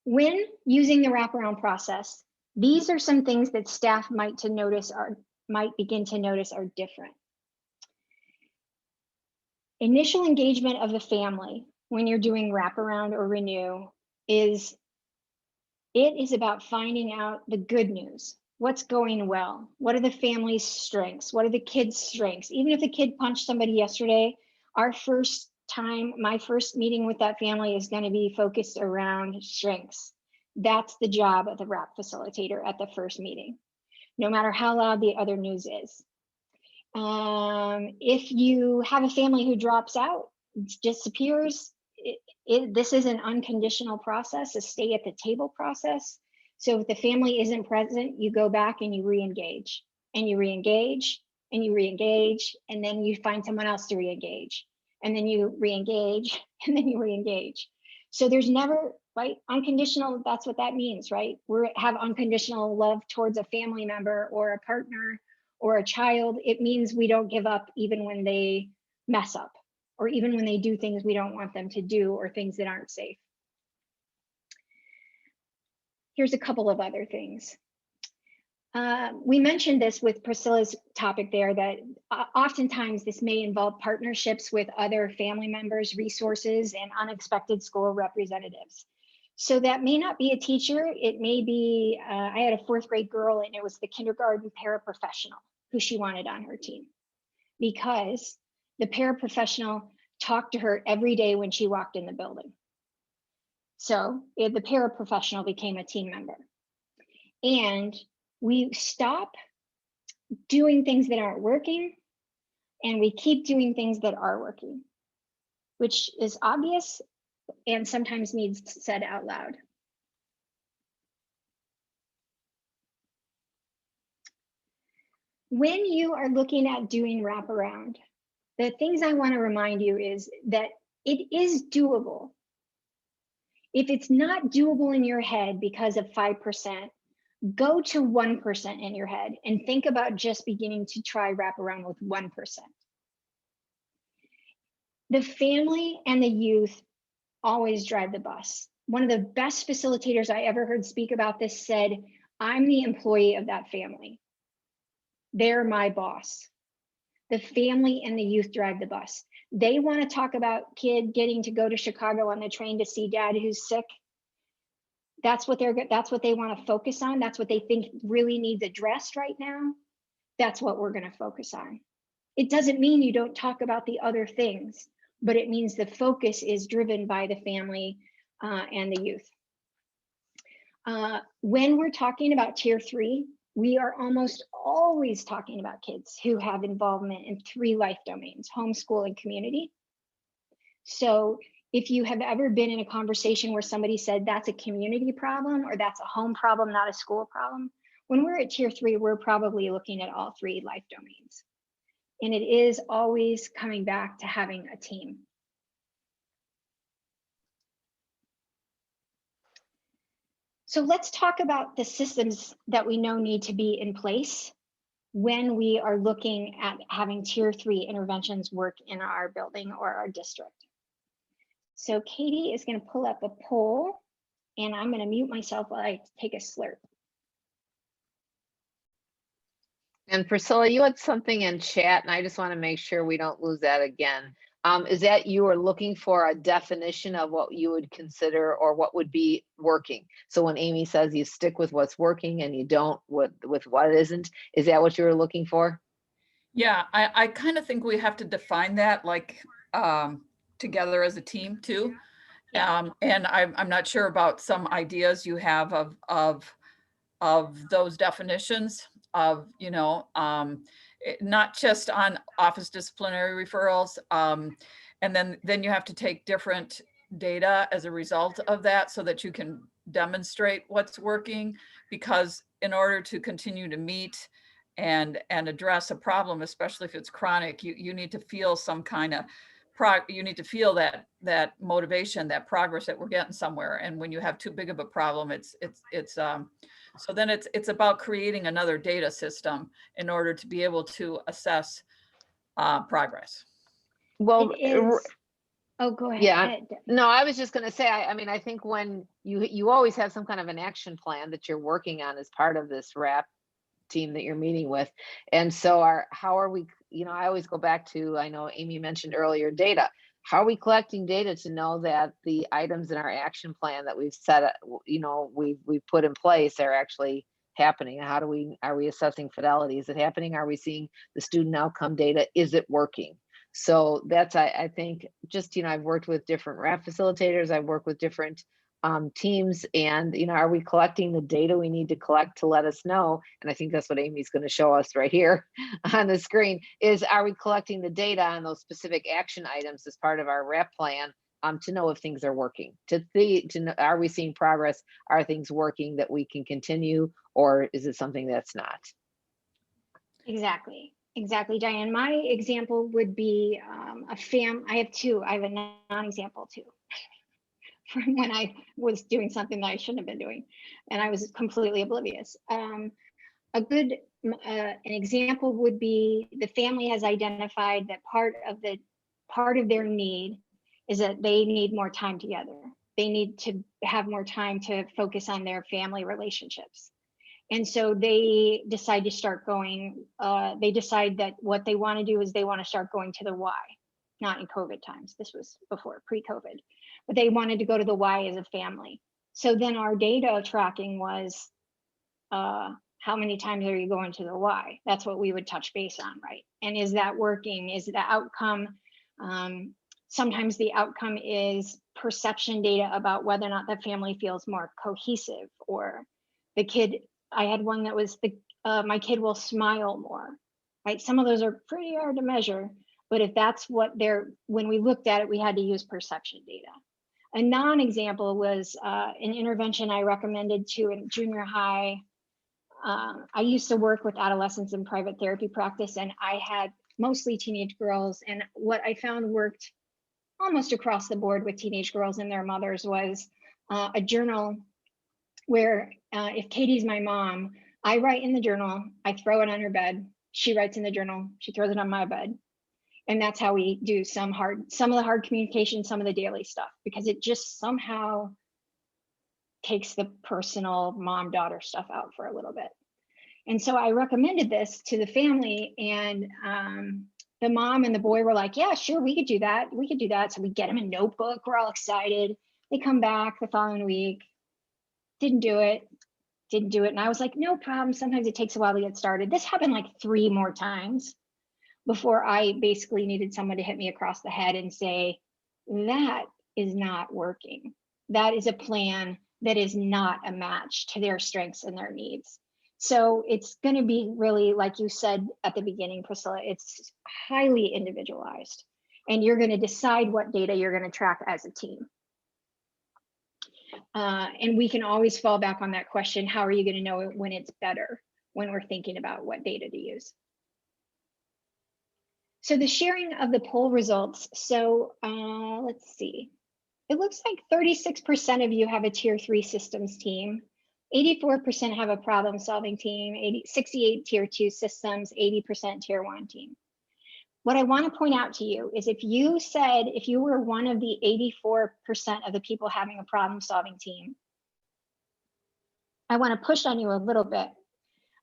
When using the wraparound process, these are some things that staff might begin to notice are different. Initial engagement of the family when you're doing wraparound or renew is about finding out the good news. What's going well? What are the family's strengths? What are the kids' strengths? Even if the kid punched somebody yesterday, my first meeting with that family is going to be focused around strengths. That's the job of the RAP facilitator at the first meeting, no matter how loud the other news is. If you have a family who drops out, disappears, this is an unconditional process, a stay at the table process. So if the family isn't present, you go back and you re-engage, and you re-engage, and you re-engage, and then you find someone else to re-engage, and then you re-engage, and then you re-engage. So there's never, right, unconditional, that's what that means, right? We have unconditional love towards a family member or a partner or a child. It means we don't give up even when they mess up, or even when they do things we don't want them to do, or things that aren't safe. Here's a couple of other things. We mentioned this with Priscilla's topic there, that oftentimes this may involve partnerships with other family members, resources, and unexpected school representatives. So that may not be a teacher. It may be, I had a fourth grade girl, and it was the kindergarten paraprofessional who she wanted on her team, because the paraprofessional talked to her every day when she walked in the building. So the paraprofessional became a team member. And we stop doing things that aren't working, and we keep doing things that are working, which is obvious and sometimes needs said out loud. When you are looking at doing wraparound, the things I want to remind you is that it is doable. If it's not doable in your head because of 5%, go to 1% in your head and think about just beginning to try wraparound with 1%. The family and the youth always drive the bus. One of the best facilitators I ever heard speak about this said, I'm the employee of that family. They're my boss. The family and the youth drive the bus. They want to talk about kid getting to go to Chicago on the train to see dad who's sick. That's what they want to focus on. That's what they think really needs addressed right now. That's what we're going to focus on. It doesn't mean you don't talk about the other things, but it means the focus is driven by the family and the youth. When we're talking about tier 3, we are almost always talking about kids who have involvement in 3 life domains: homeschool and community. So if you have ever been in a conversation where somebody said that's a community problem or that's a home problem, not a school problem, when we're at tier 3, we're probably looking at all 3 life domains. And it is always coming back to having a team. So let's talk about the systems that we know need to be in place when we are looking at having tier 3 interventions work in our building or our district. So Katie is going to pull up a poll, and I'm going to mute myself while I take a slurp.
And Priscilla, you had something in chat, and I just want to make sure we don't lose that again. Is that you are looking for a definition of what you would consider or what would be working? So when Amy says you stick with what's working and you don't with what isn't, is that what you were looking for?
Yeah, I kind of think we have to define that, like, together as a team too. And I'm not sure about some ideas you have of those definitions of, you know, not just on office disciplinary referrals. And then you have to take different data as a result of that so that you can demonstrate what's working, because in order to continue to meet and address a problem, especially if it's chronic, you need to feel some kind of you need to feel that motivation, that progress, that we're getting somewhere. And when you have too big of a problem, so then it's about creating another data system in order to be able to assess progress.
Well,
oh, go ahead.
Yeah, no, I was just going to say, I mean, I think when you always have some kind of an action plan that you're working on as part of this RAP team that you're meeting with. And so how are we, you know, I always go back to, I know Amy mentioned earlier, data. How are we collecting data to know that the items in our action plan that we've set, you know, we've put in place are actually happening? How are we assessing fidelity? Is it happening? Are we seeing the student outcome data? Is it working? So that's, I think, just, you know, I've worked with different RAP facilitators. I've worked with different teams, and, you know, are we collecting the data we need to collect to let us know? And I think that's what Amy's going to show us right here on the screen is, are we collecting the data on those specific action items as part of our RAP plan to know if things are working, to know, are we seeing progress? Are things working that we can continue, or is it something that's not?
Exactly, Diane. My example would be I have 2. I have a non-example too. From when I was doing something that I shouldn't have been doing, and I was completely oblivious. An example would be the family has identified that part of their need is that they need more time together. They need to have more time to focus on their family relationships. And so they decide to start going, they decide that what they want to do is they want to start going to the Y, not in COVID times. This was before, pre-COVID. But they wanted to go to the Y as a family. So then our data tracking was, how many times are you going to the Y? That's what we would touch base on, right? And is that working? Is the outcome, sometimes the outcome is perception data about whether or not the family feels more cohesive, or the kid, I had one that was, my kid will smile more, right? Some of those are pretty hard to measure, but if that's what when we looked at it, we had to use perception data. A non-example was an intervention I recommended to in junior high. I used to work with adolescents in private therapy practice, and I had mostly teenage girls. And what I found worked almost across the board with teenage girls and their mothers was a journal where if Katie's my mom, I write in the journal, I throw it on her bed. She writes in the journal, she throws it on my bed. And that's how we do some of the hard communication, some of the daily stuff, because it just somehow takes the personal mom-daughter stuff out for a little bit. And so I recommended this to the family, and the mom and the boy were like, yeah, sure, we could do that. We could do that. So we get them a notebook. We're all excited. They come back the following week. Didn't do it. And I was like, no problem. Sometimes it takes a while to get started. This happened like 3 more times before I basically needed someone to hit me across the head and say, that is not working. That is a plan that is not a match to their strengths and their needs. So it's going to be really, like you said at the beginning, Priscilla, it's highly individualized, and you're going to decide what data you're going to track as a team. And we can always fall back on that question, how are you going to know when it's better, when we're thinking about what data to use? So the sharing of the poll results. So let's see. It looks like 36% of you have a tier 3 systems team. 84% have a problem solving team, 68 tier 2 systems, 80% tier 1 team. What I want to point out to you is if you were one of the 84% of the people having a problem solving team, I want to push on you a little bit.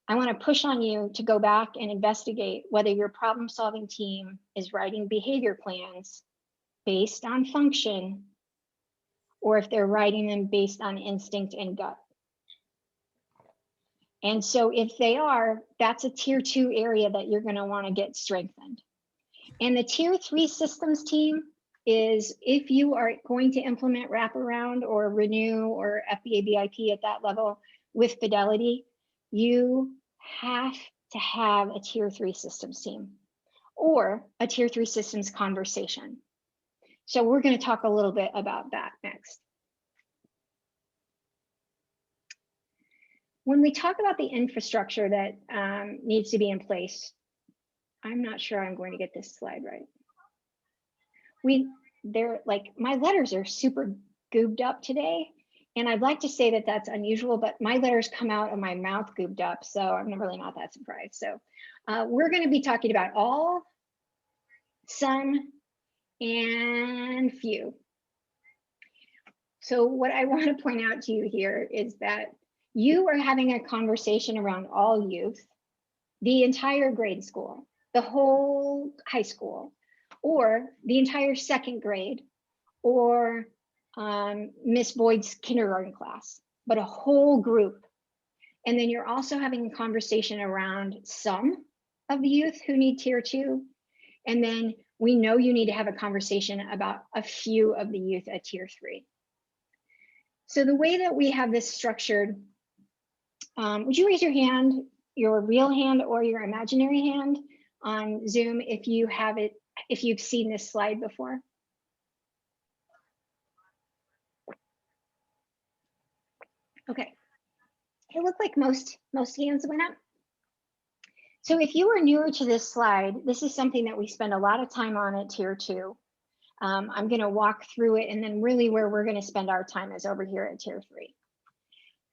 I want to push on you to go back and investigate whether your problem solving team is writing behavior plans based on function, or if they're writing them based on instinct and gut. And so if they are, that's a tier 2 area that you're going to want to get strengthened. And the tier 3 systems team is, if you are going to implement wraparound or renew or FBA BIP at that level with fidelity, you have to have a tier 3 systems team or a tier 3 systems conversation. So we're going to talk a little bit about that next. When we talk about the infrastructure that needs to be in place, I'm not sure I'm going to get this slide right. My letters are super goobed up today, and I'd like to say that that's unusual, but my letters come out of my mouth goobed up, so I'm really not that surprised. So we're going to be talking about all, some, and few. So what I want to point out to you here is that you are having a conversation around all youth, the entire grade school, the whole high school, or the entire 2nd grade, or Miss Boyd's kindergarten class, but a whole group. And then you're also having a conversation around some of the youth who need tier 2. And then we know you need to have a conversation about a few of the youth at tier 3. So the way that we have this structured, would you raise your hand, your real hand or your imaginary hand on Zoom if you have it, if you've seen this slide before? Okay, it looked like most hands went up. So if you are newer to this slide, this is something that we spend a lot of time on at tier 2. I'm going to walk through it, and then really where we're going to spend our time is over here at tier 3.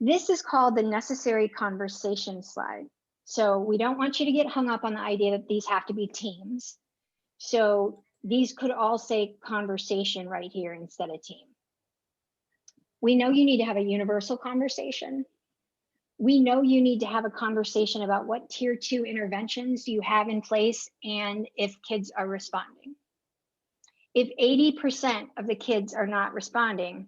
This is called the necessary conversation slide. So we don't want you to get hung up on the idea that these have to be teams. So these could all say conversation right here instead of team. We know you need to have a universal conversation. We know you need to have a conversation about what tier 2 interventions you have in place and if kids are responding. If 80% of the kids are not responding,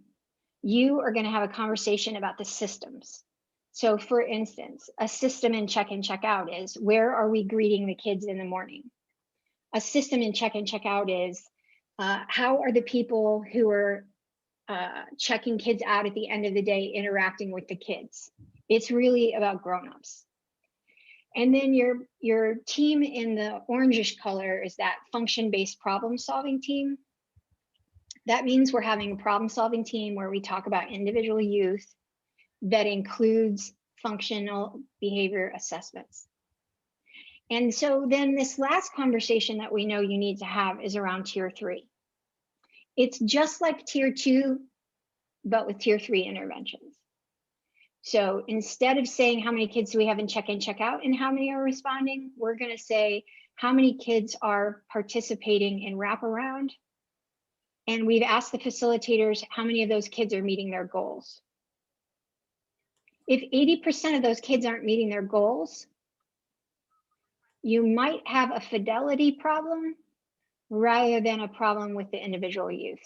you are going to have a conversation about the systems. So for instance, a system in check and check out is, where are we greeting the kids in the morning? A system in check and check out is, how are the people who are checking kids out at the end of the day interacting with the kids? It's really about grown-ups. And then your team in the orangish color is that function-based problem-solving team. That means we're having a problem-solving team where we talk about individual youth that includes functional behavior assessments. And so then this last conversation that we know you need to have is around tier 3. It's just like tier 2, but with tier 3 interventions. So instead of saying how many kids do we have in check and check out and how many are responding, we're going to say how many kids are participating in wraparound. And we've asked the facilitators how many of those kids are meeting their goals. if 80% of those kids aren't meeting their goals, you might have a fidelity problem rather than a problem with the individual youth.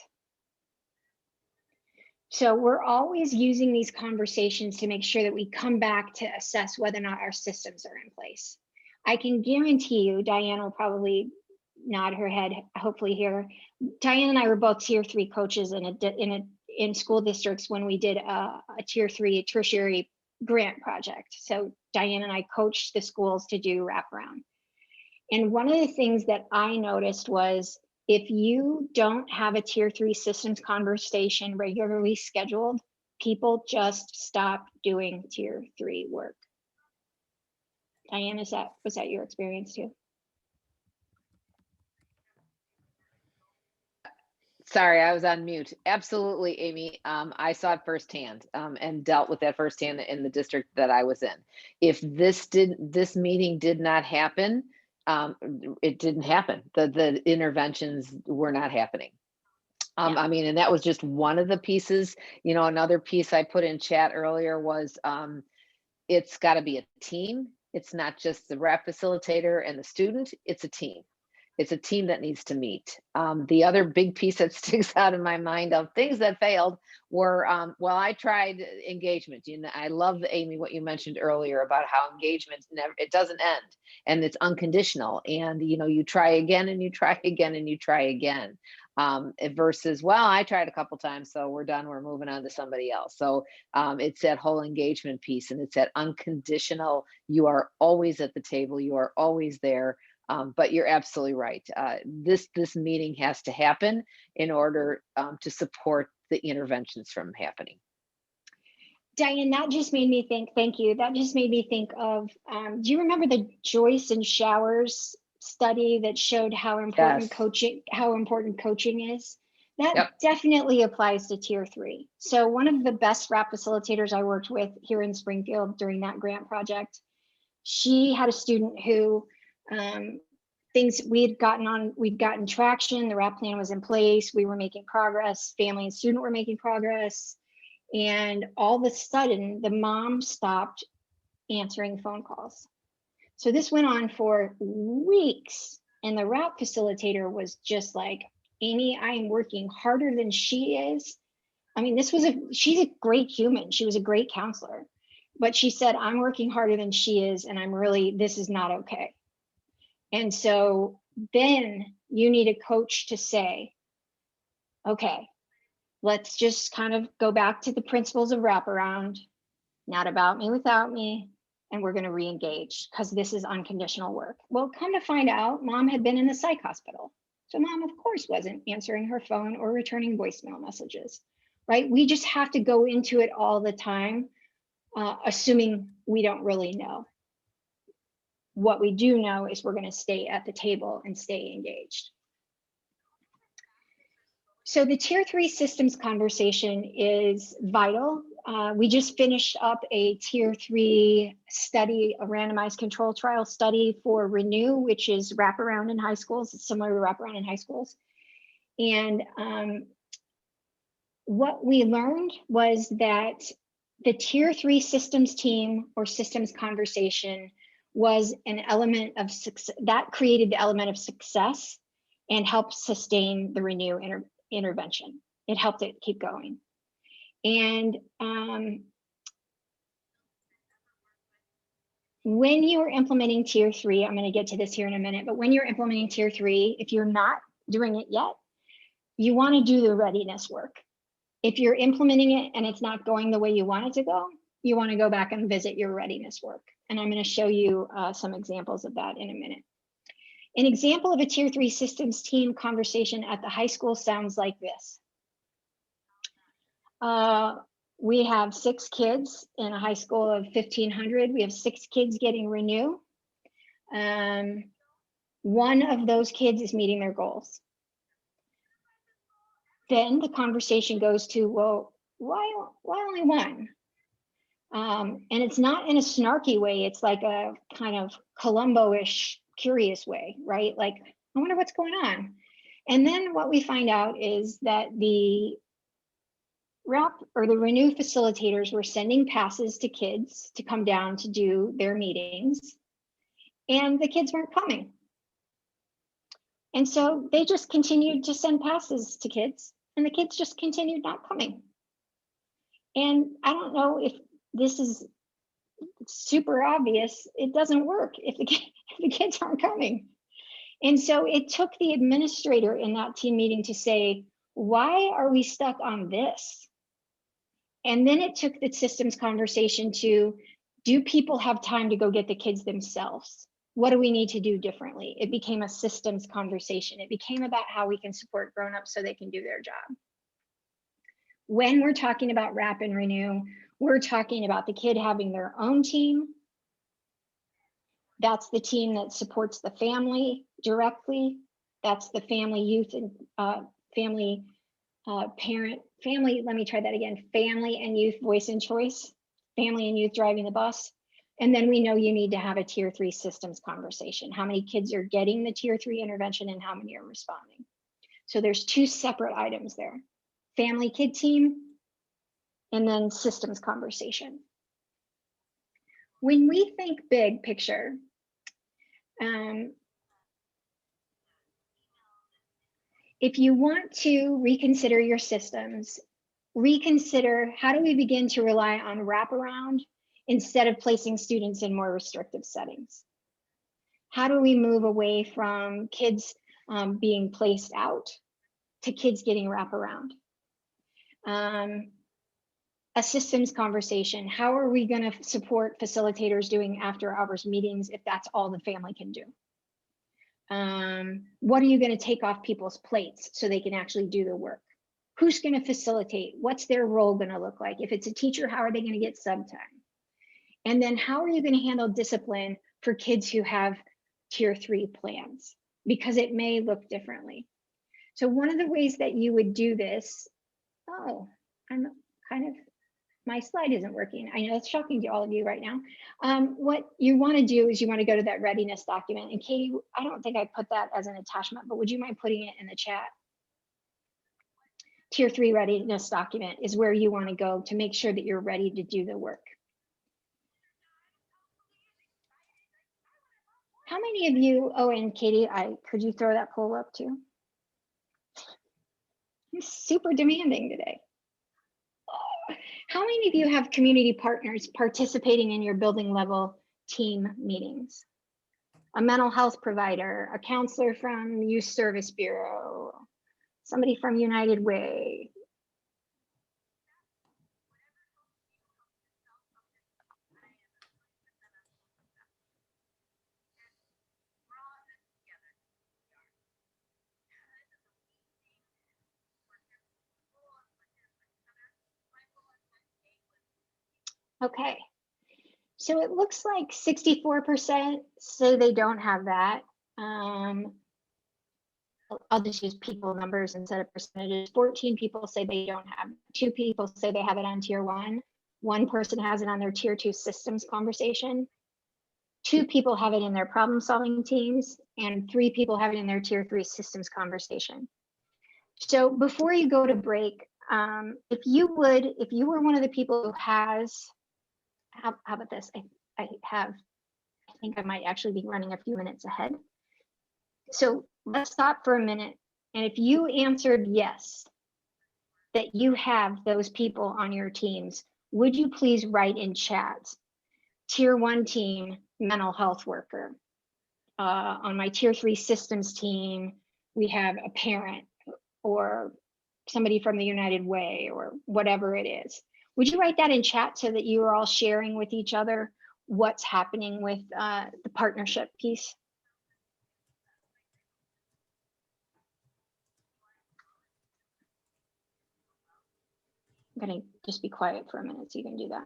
So we're always using these conversations to make sure that we come back to assess whether or not our systems are in place. I can guarantee you, Diane will probably nod her head, hopefully here. Diane and I were both tier 3 coaches in school districts when we did a tier 3 tertiary grant project. So Diane and I coached the schools to do wraparound. And one of the things that I noticed was, if you don't have a tier 3 systems conversation regularly scheduled, people just stop doing tier 3 work. Diane, was that your experience too?
Sorry, I was on mute. Absolutely, Amy. I saw it firsthand and dealt with that firsthand in the district that I was in. If this meeting did not happen, it didn't happen. The interventions were not happening.
Yeah.
I mean, and that was just one of the pieces. You know, another piece I put in chat earlier was it's got to be a team. It's not just the rep facilitator and the student, it's a team. It's a team that needs to meet. The other big piece that sticks out in my mind of things that failed were, well, I tried engagement. You know, I love, Amy, what you mentioned earlier about how engagement it doesn't end and it's unconditional. And, you know, you try again and you try again and you try again. Versus, well, I tried a couple times, so we're done, we're moving on to somebody else. So it's that whole engagement piece, and it's that unconditional, you are always at the table, you are always there. But you're absolutely right. This meeting has to happen in order to support the interventions from happening.
Diane, that just made me think, thank you. That just made me think of, do you remember the Joyce and Showers study that showed how important coaching is? That definitely applies to tier 3. So one of the best rap facilitators I worked with here in Springfield during that grant project, she had a student who we'd gotten traction, the rap plan was in place, we were making progress, family and student were making progress, and all of a sudden the mom stopped answering phone calls. So this went on for weeks, and the rap facilitator was just like, Amy, I am working harder than she is. I mean, she's a great human, she was a great counselor, but she said, I'm working harder than she is, and this is not okay. And so then you need a coach to say, okay, let's just kind of go back to the principles of wraparound, not about me without me, and we're going to re-engage because this is unconditional work. Well, come to find out, mom had been in the psych hospital. So mom, of course, wasn't answering her phone or returning voicemail messages, right? We just have to go into it all the time, assuming we don't really know. What we do know is we're going to stay at the table and stay engaged. So the tier 3 systems conversation is vital. We just finished up a tier 3 study, a randomized control trial study for Renew, which is wraparound in high schools. It's similar to wraparound in high schools. And what we learned was that the tier 3 systems team or systems conversation was an element of success that created the element of success and helped sustain the Renew intervention. It helped it keep going. And when you're implementing tier 3, I'm going to get to this here in a minute, but when you're implementing tier 3, if you're not doing it yet, you want to do the readiness work. If you're implementing it and it's not going the way you want it to go, you want to go back and visit your readiness work. And I'm going to show you some examples of that in a minute. An example of a tier 3 systems team conversation at the high school sounds like this. We have 6 kids in a high school of 1,500. We have 6 kids getting Renew. One of those kids is meeting their goals. Then the conversation goes to, well, why only one? And it's not in a snarky way. It's like a kind of Columbo-ish curious way, right? Like, I wonder what's going on. And then what we find out is that the RAP or the Renew facilitators were sending passes to kids to come down to do their meetings, and the kids weren't coming. And so they just continued to send passes to kids, and the kids just continued not coming. And I don't know if this is super obvious. It doesn't work if the kids aren't coming. And so it took the administrator in that team meeting to say, why are we stuck on this? And then it took the systems conversation to, do people have time to go get the kids themselves? What do we need to do differently? It became a systems conversation. It became about how we can support grown-ups so they can do their job. When we're talking about RAP and Renew, we're talking about the kid having their own team. That's the team that supports the family directly. That's the family, youth, and family, let me try that again. Family and youth voice and choice, family and youth driving the bus. And then we know you need to have a tier 3 systems conversation. How many kids are getting the tier 3 intervention and how many are responding? So there's 2 separate items there. Family kid team, and then systems conversation. When we think big picture, if you want to reconsider your systems, reconsider how do we begin to rely on wraparound instead of placing students in more restrictive settings? How do we move away from kids being placed out to kids getting wraparound? A systems conversation. How are we going to support facilitators doing after hours meetings if that's all the family can do? What are you going to take off people's plates so they can actually do the work? Who's going to facilitate? What's their role going to look like? If it's a teacher, how are they going to get sub time? And then how are you going to handle discipline for kids who have tier 3 plans? Because it may look differently. So one of the ways that you would do this, my slide isn't working. I know it's shocking to all of you right now. What you want to do is you want to go to that readiness document. And Katie, I don't think I put that as an attachment, but would you mind putting it in the chat? Tier 3 readiness document is where you want to go to make sure that you're ready to do the work. How many of you, and Katie, could you throw that poll up too? I'm super demanding today. How many of you have community partners participating in your building level team meetings? A mental health provider, a counselor from Youth Service Bureau, somebody from United Way. Okay, so it looks like 64% say they don't have that. I'll just use people numbers instead of percentages. 14 people say they don't have, 2 people say they have it on tier 1. 1 person has it on their tier 2 systems conversation. 2 people have it in their problem solving teams, and 3 people have it in their tier 3 systems conversation. So before you go to break, if you were one of the people who has, how about this? I think I might actually be running a few minutes ahead. So let's stop for a minute. And if you answered yes, that you have those people on your teams, would you please write in chat, tier 1 team, mental health worker. On my tier 3 systems team, we have a parent or somebody from the United Way or whatever it is. Would you write that in chat so that you are all sharing with each other what's happening with the partnership piece? I'm going to just be quiet for a minute so you can do that.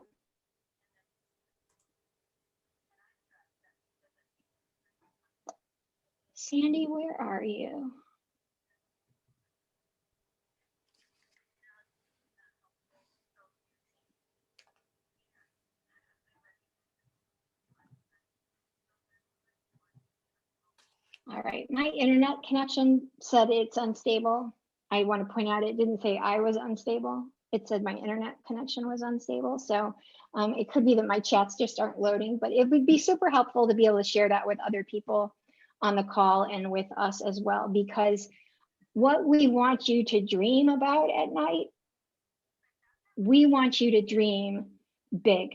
Sandy, where are you? All right, my internet connection said it's unstable. I want to point out it didn't say I was unstable. it said my internet connection was unstable. So it could be that my chats just aren't loading, but it would be super helpful to be able to share that with other people on the call and with us as well, because what we want you to dream about at night, we want you to dream big.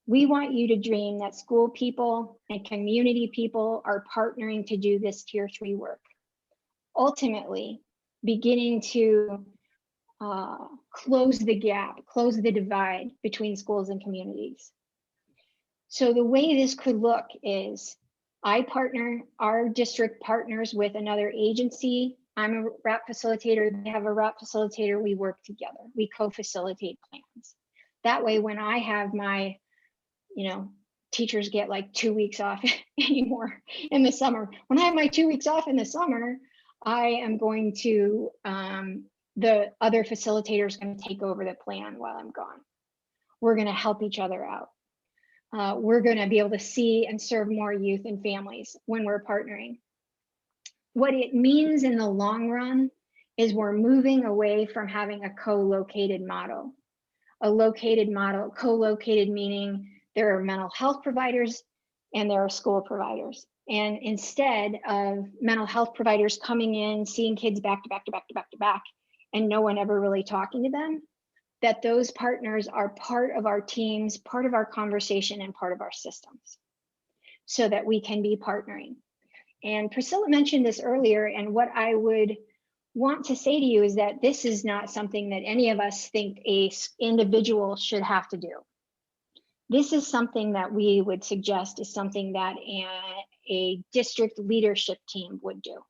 We want you to dream that school people and community people are partnering to do this tier 3 work. Ultimately, beginning to close the gap, close the divide between schools and communities. So the way this could look is our district partners with another agency. I'm a RAP facilitator, they have a RAP facilitator, we work together, we co-facilitate plans. That way, when I have my, teachers get like 2 weeks off anymore in the summer. When I have my 2 weeks off in the summer, I am going to, the other facilitator is going to take over the plan while I'm gone. We're going to help each other out. We're going to be able to see and serve more youth and families when we're partnering. What it means in the long run is we're moving away from having a co-located model. A located model, co-located meaning there are mental health providers and there are school providers. And instead of mental health providers coming in, seeing kids back to back to back to back to back, and no one ever really talking to them, that those partners are part of our teams, part of our conversation, and part of our systems, so that we can be partnering. And Priscilla mentioned this earlier, and what I would want to say to you is that this is not something that any of us think an individual should have to do. This is something that we would suggest is something that a district leadership team would do.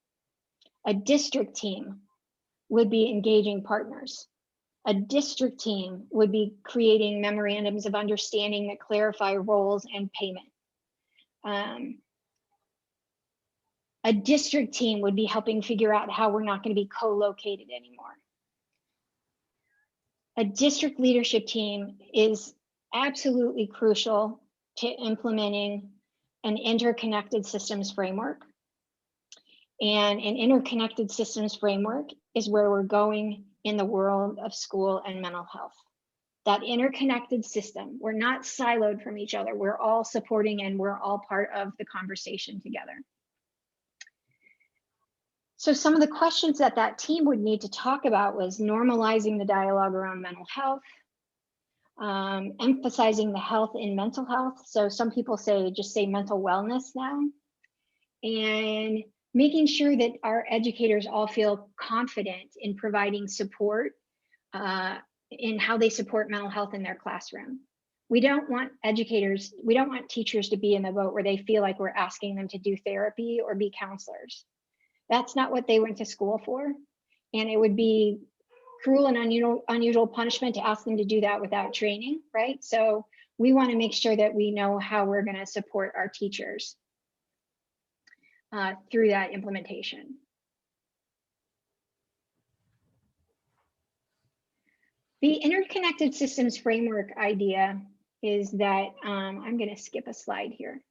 A district team would be engaging partners. A district team would be creating memorandums of understanding that clarify roles and payment. A district team would be helping figure out how we're not going to be co-located anymore. A district leadership team is absolutely crucial to implementing an interconnected systems framework. And an interconnected systems framework is where we're going in the world of school and mental health. That interconnected system, we're not siloed from each other. We're all supporting and we're all part of the conversation together. So some of the questions that that team would need to talk about was normalizing the dialogue around mental health, emphasizing the health in mental health. So some people just say mental wellness now, and making sure that our educators all feel confident in providing support in how they support mental health in their classroom. We don't want teachers to be in the boat where they feel like we're asking them to do therapy or be counselors. That's not what they went to school for. And it would be cruel and unusual punishment to ask them to do that without training, right? So we want to make sure that we know how we're going to support our teachers through that implementation. The interconnected systems framework idea is that, I'm going to skip a slide here.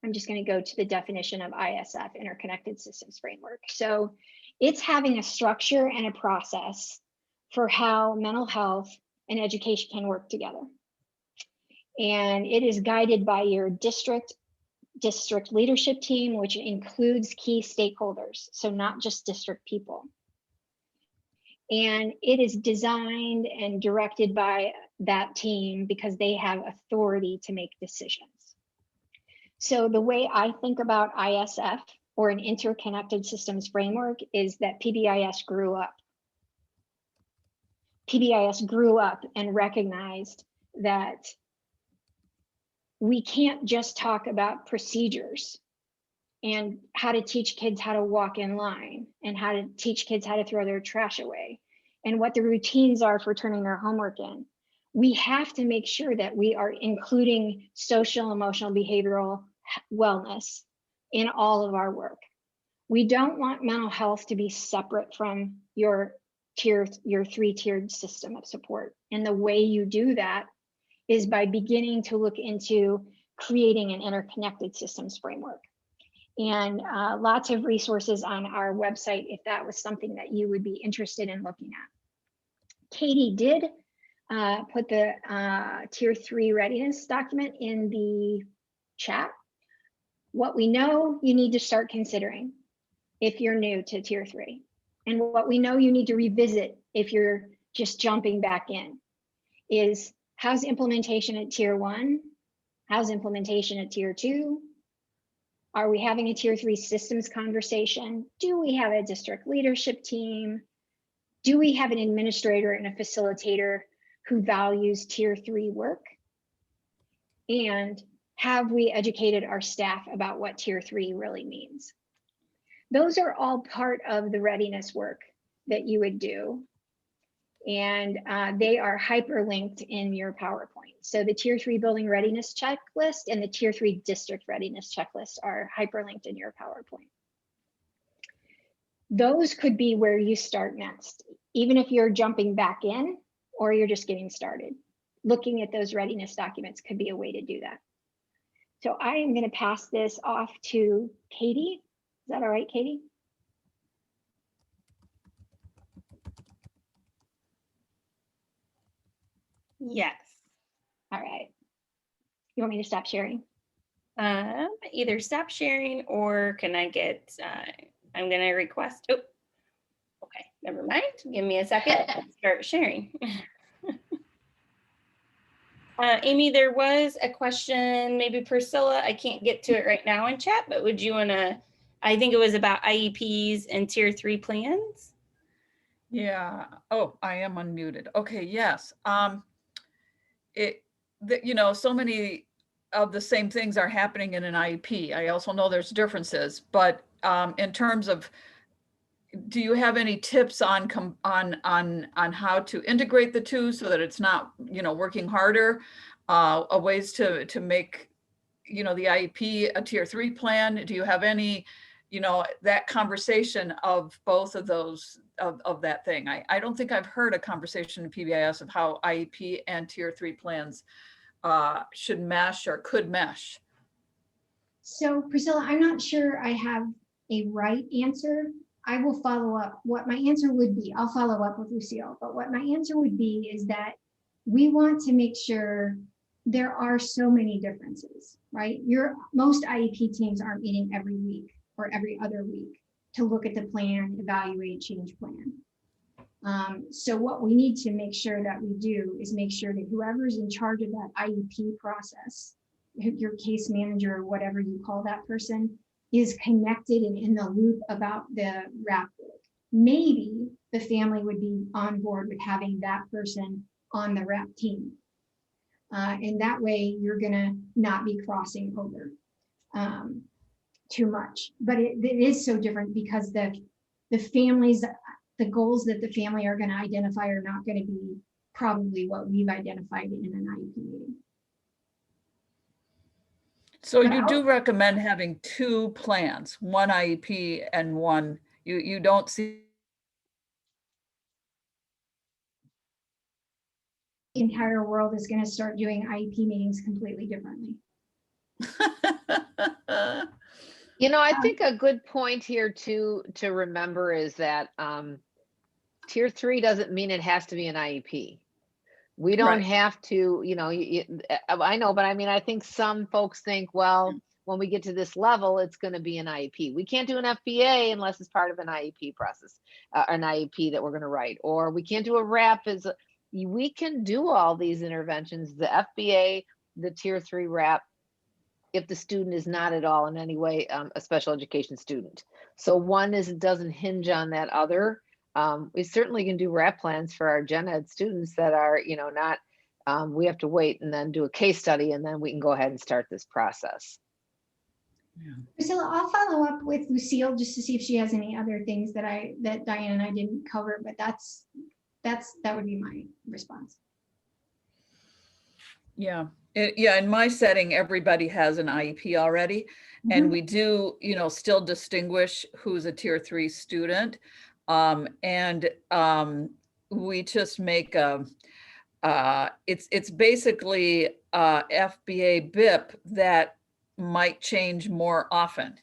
I'm just going to go to the definition of ISF, Interconnected Systems Framework. So it's having a structure and a process for how mental health and education can work together. And it is guided by your district leadership team, which includes key stakeholders, so not just district people. And it is designed and directed by that team because they have authority to make decisions. So the way I think about ISF, or an interconnected systems framework, is that PBIS grew up. PBIS grew up and recognized that we can't just talk about procedures and how to teach kids how to walk in line and how to teach kids how to throw their trash away and what the routines are for turning their homework in. We have to make sure that we are including social, emotional, behavioral wellness in all of our work. We don't want mental health to be separate from your 3-tiered system of support. And the way you do that is by beginning to look into creating an interconnected systems framework. And lots of resources on our website if that was something that you would be interested in looking at. Katie did put the tier 3 readiness document in the chat. What we know you need to start considering if you're new to tier 3, and what we know you need to revisit if you're just jumping back in, is how's implementation at tier 1? How's implementation at tier 2? Are we having a tier 3 systems conversation? Do we have a district leadership team? Do we have an administrator and a facilitator who values tier 3 work? And have we educated our staff about what tier 3 really means? Those are all part of the readiness work that you would do. And they are hyperlinked in your PowerPoint. So the tier 3 building readiness checklist and the tier 3 district readiness checklist are hyperlinked in your PowerPoint. Those could be where you start next, even if you're jumping back in or you're just getting started. Looking at those readiness documents could be a way to do that. So I am going to pass this off to Katie. Is that all right, Katie?
Yes.
All right. You want me to stop sharing?
Either stop sharing or can I get, I'm going to request, oh, okay, never mind. Give me a second. Start sharing. Amy, there was a question, maybe Priscilla, I can't get to it right now in chat, but would you want to, I think it was about IEPs and tier 3 plans.
Yeah. Oh, I am unmuted. Okay. Yes. So many of the same things are happening in an IEP. I also know there's differences, but in terms of, do you have any tips on how to integrate the two so that it's not, working harder, ways to make, the IEP a tier 3 plan? Do you have any, that conversation of both of those, of that thing? I don't think I've heard a conversation in PBIS of how IEP and tier 3 plans should mesh or could mesh.
So Priscilla, I'm not sure I have a right answer. I will follow up. What my answer would be, I'll follow up with Lucille, but what my answer would be is that we want to make sure there are so many differences, right? Most IEP teams aren't meeting every week or every other week to look at the plan, evaluate, change plan. So what we need to make sure that we do is make sure that whoever's in charge of that IEP process, your case manager or whatever you call that person, is connected and in the loop about the RAP work. Maybe the family would be on board with having that person on the RAP team. And that way you're gonna not be crossing over too much. But it is so different because the families, the goals that the family are gonna identify are not gonna be probably what we've identified in an IEP meeting.
So you do recommend having 2 plans, one IEP and one, you don't see.
The entire world is going to start doing IEP meetings completely differently.
I think a good point here to remember is that tier 3 doesn't mean it has to be an IEP. We don't
Right.
have to, I know, but I mean, I think some folks think, well, when we get to this level, it's going to be an IEP. We can't do an FBA unless it's part of an IEP process, an IEP that we're going to write, or we can't do a RAP. We can do all these interventions, the FBA, the tier 3 RAP, if the student is not at all in any way a special education student. So one doesn't hinge on that other. We certainly can do RAP plans for our gen ed students that are, not, we have to wait and then do a case study and then we can go ahead and start this process.
Yeah.
Priscilla, I'll follow up with Lucille just to see if she has any other things that Diane and I didn't cover, but that would be my response.
Yeah. In my setting, everybody has an IEP already, and we do, still distinguish who's a tier 3 student. And we just make it's basically FBA BIP that might change more often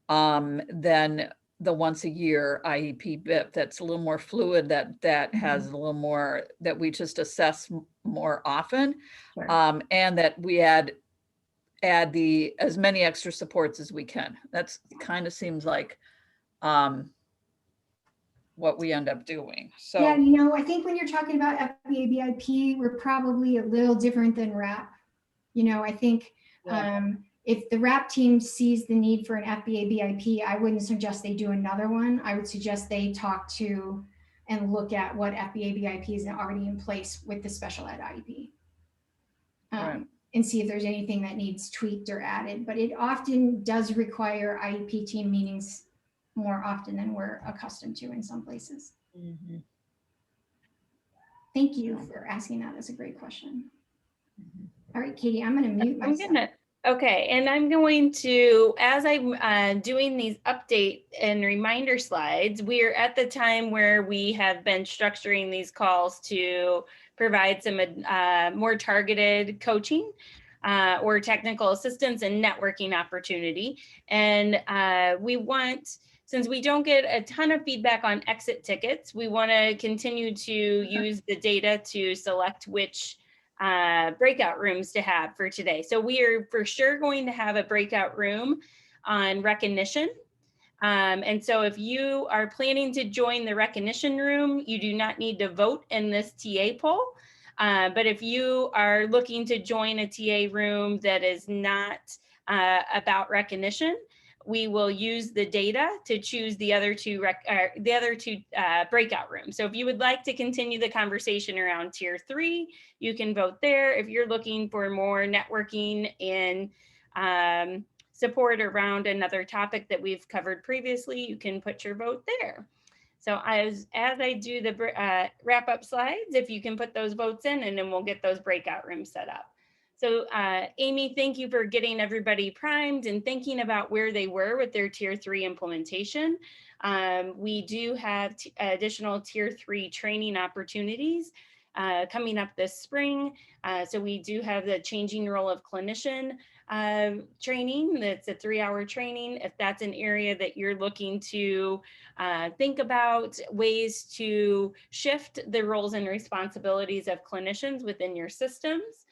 than the once a year IEP BIP that's a little more fluid, that has a little more, that we just assess more often.
Sure.
And that we add as many extra supports as we can. That's kind of seems like what we end up doing. So
yeah, you know, I think when you're talking about FBA BIP, we're probably a little different than RAP. You know, I think if the RAP team sees the need for an FBA BIP, I wouldn't suggest they do another one. I would suggest they talk to and look at what FBA BIP is already in place with the special ed IEP.
Right.
And see if there's anything that needs tweaked or added. But it often does require IEP team meetings more often than we're accustomed to in some places.
Mhm.
Thank you for asking that. That's a great question. All right, Katie, I'm going to mute myself.
Okay, and I'm going to, as I'm doing these update and reminder slides, we are at the time where we have been structuring these calls to provide some more targeted coaching or technical assistance and networking opportunity. And we want, since we don't get a ton of feedback on exit tickets, we want to continue to use the data to select which breakout rooms to have for today. So we are for sure going to have a breakout room on recognition. And so if you are planning to join the recognition room, you do not need to vote in this TA poll. But if you are looking to join a TA room that is not about recognition, we will use the data to choose the other two breakout rooms. So if you would like to continue the conversation around tier 3, you can vote there. If you're looking for more networking and support around another topic that we've covered previously, you can put your vote there. So as I do the wrap up slides, if you can put those votes in, and then we'll get those breakout rooms set up. So Amy, thank you for getting everybody primed and thinking about where they were with their tier 3 implementation. We do have additional tier 3 training opportunities coming up this spring. So we do have the changing role of clinician training. That's a 3-hour training. If that's an area that you're looking to think about ways to shift the roles and responsibilities of clinicians within your systems.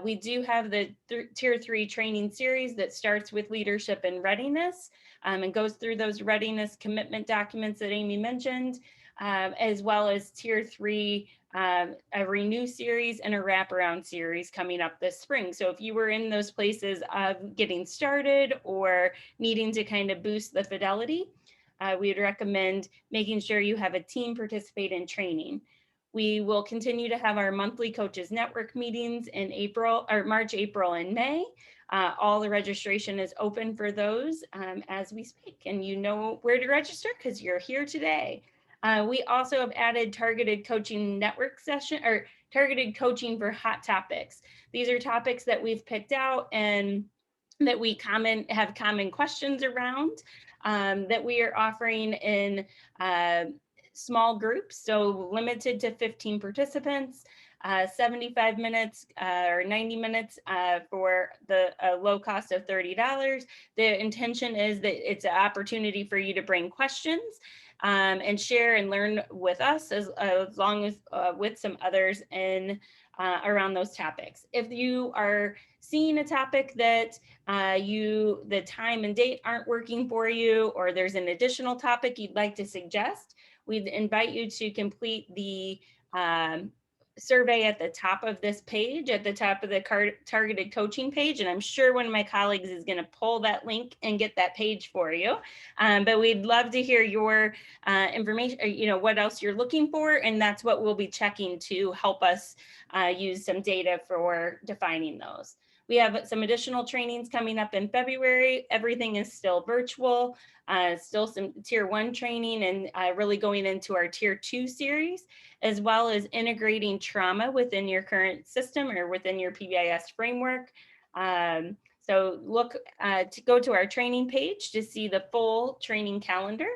We do have the tier 3 training series that starts with leadership and readiness and goes through those readiness commitment documents that Amy mentioned, as well as tier 3, a renew series and a wraparound series coming up this spring. So if you were in those places of getting started or needing to kind of boost the fidelity, we would recommend making sure you have a team participate in training. We will continue to have our monthly coaches network meetings in March, April, and May. All the registration is open for those as we speak, and you know where to register because you're here today. We also have added targeted coaching network session or targeted coaching for hot topics. These are topics that we've picked out and that we have common questions around that we are offering in small groups, so limited to 15 participants, 75 minutes or 90 minutes for the low cost of $30. The intention is that it's an opportunity for you to bring questions and share and learn with us as long as with some others in around those topics. If you are seeing a topic that the time and date aren't working for you, or there's an additional topic you'd like to suggest, we'd invite you to complete the survey at the top of this page, at the top of the targeted coaching page. And I'm sure one of my colleagues is going to pull that link and get that page for you. But we'd love to hear your information, or, what else you're looking for. And that's what we'll be checking to help us use some data for defining those. We have some additional trainings coming up in February. Everything is still virtual, still some tier 1 training and really going into our tier 2 series, as well as integrating trauma within your current system or within your PBIS framework. So look to go to our training page to see the full training calendar.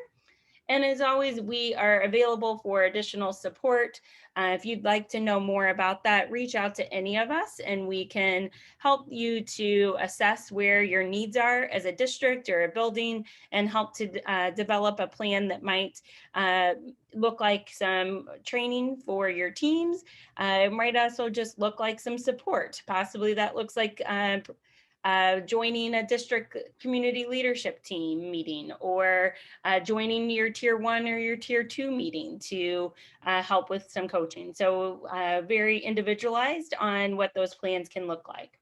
And as always, we are available for additional support. If you'd like to know more about that, reach out to any of us and we can help you to assess where your needs are as a district or a building and help to develop a plan that might look like some training for your teams. It might also just look like some support. Possibly that looks like joining a district community leadership team meeting, or joining your tier 1 or your tier 2 meeting to help with some coaching. So very individualized on what those plans can look like.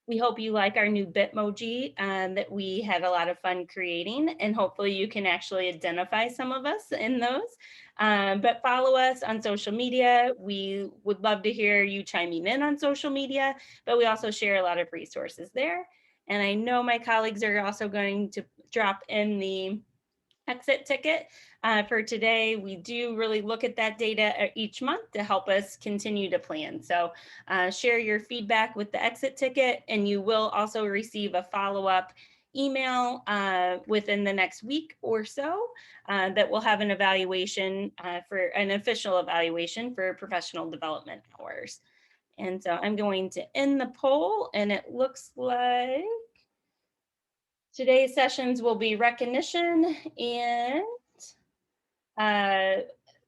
We hope you like our new Bitmoji that we had a lot of fun creating, and hopefully you can actually identify some of us in those. But follow us on social media. We would love to hear you chiming in on social media, but we also share a lot of resources there. And I know my colleagues are also going to drop in the exit ticket for today. We do really look at that data each month to help us continue to plan. So share your feedback with the exit ticket, and you will also receive a follow-up email within the next week or so that will have an evaluation for an official evaluation for professional development hours. And so I'm going to end the poll, and it looks like today's sessions will be recognition and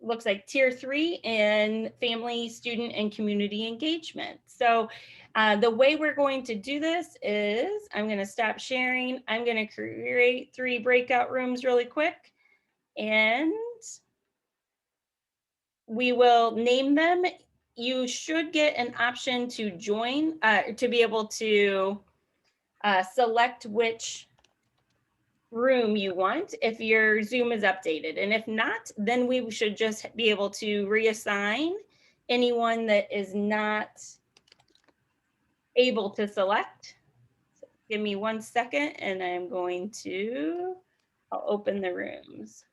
looks like tier 3 and family, student, and community engagement. So the way we're going to do this is I'm going to stop sharing. I'm going to create 3 breakout rooms really quick, and we will name them. You should get an option to join, to be able to select which room you want if your Zoom is updated. And if not, then we should just be able to reassign anyone that is not able to select. So give me 1 second and I'm going to, I'll open the rooms.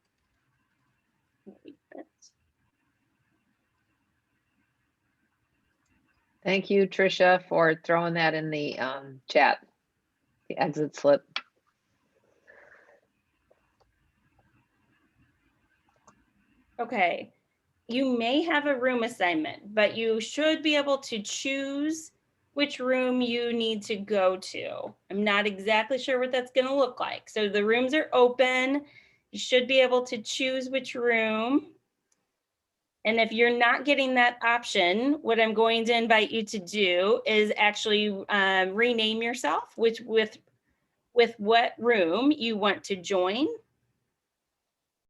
Thank you, Tricia, for throwing that in the chat, the exit slip.
Okay, you may have a room assignment, but you should be able to choose which room you need to go to. I'm not exactly sure what that's going to look like. So the rooms are open. You should be able to choose which room. And if you're not getting that option, what I'm going to invite you to do is actually rename yourself with what room you want to join.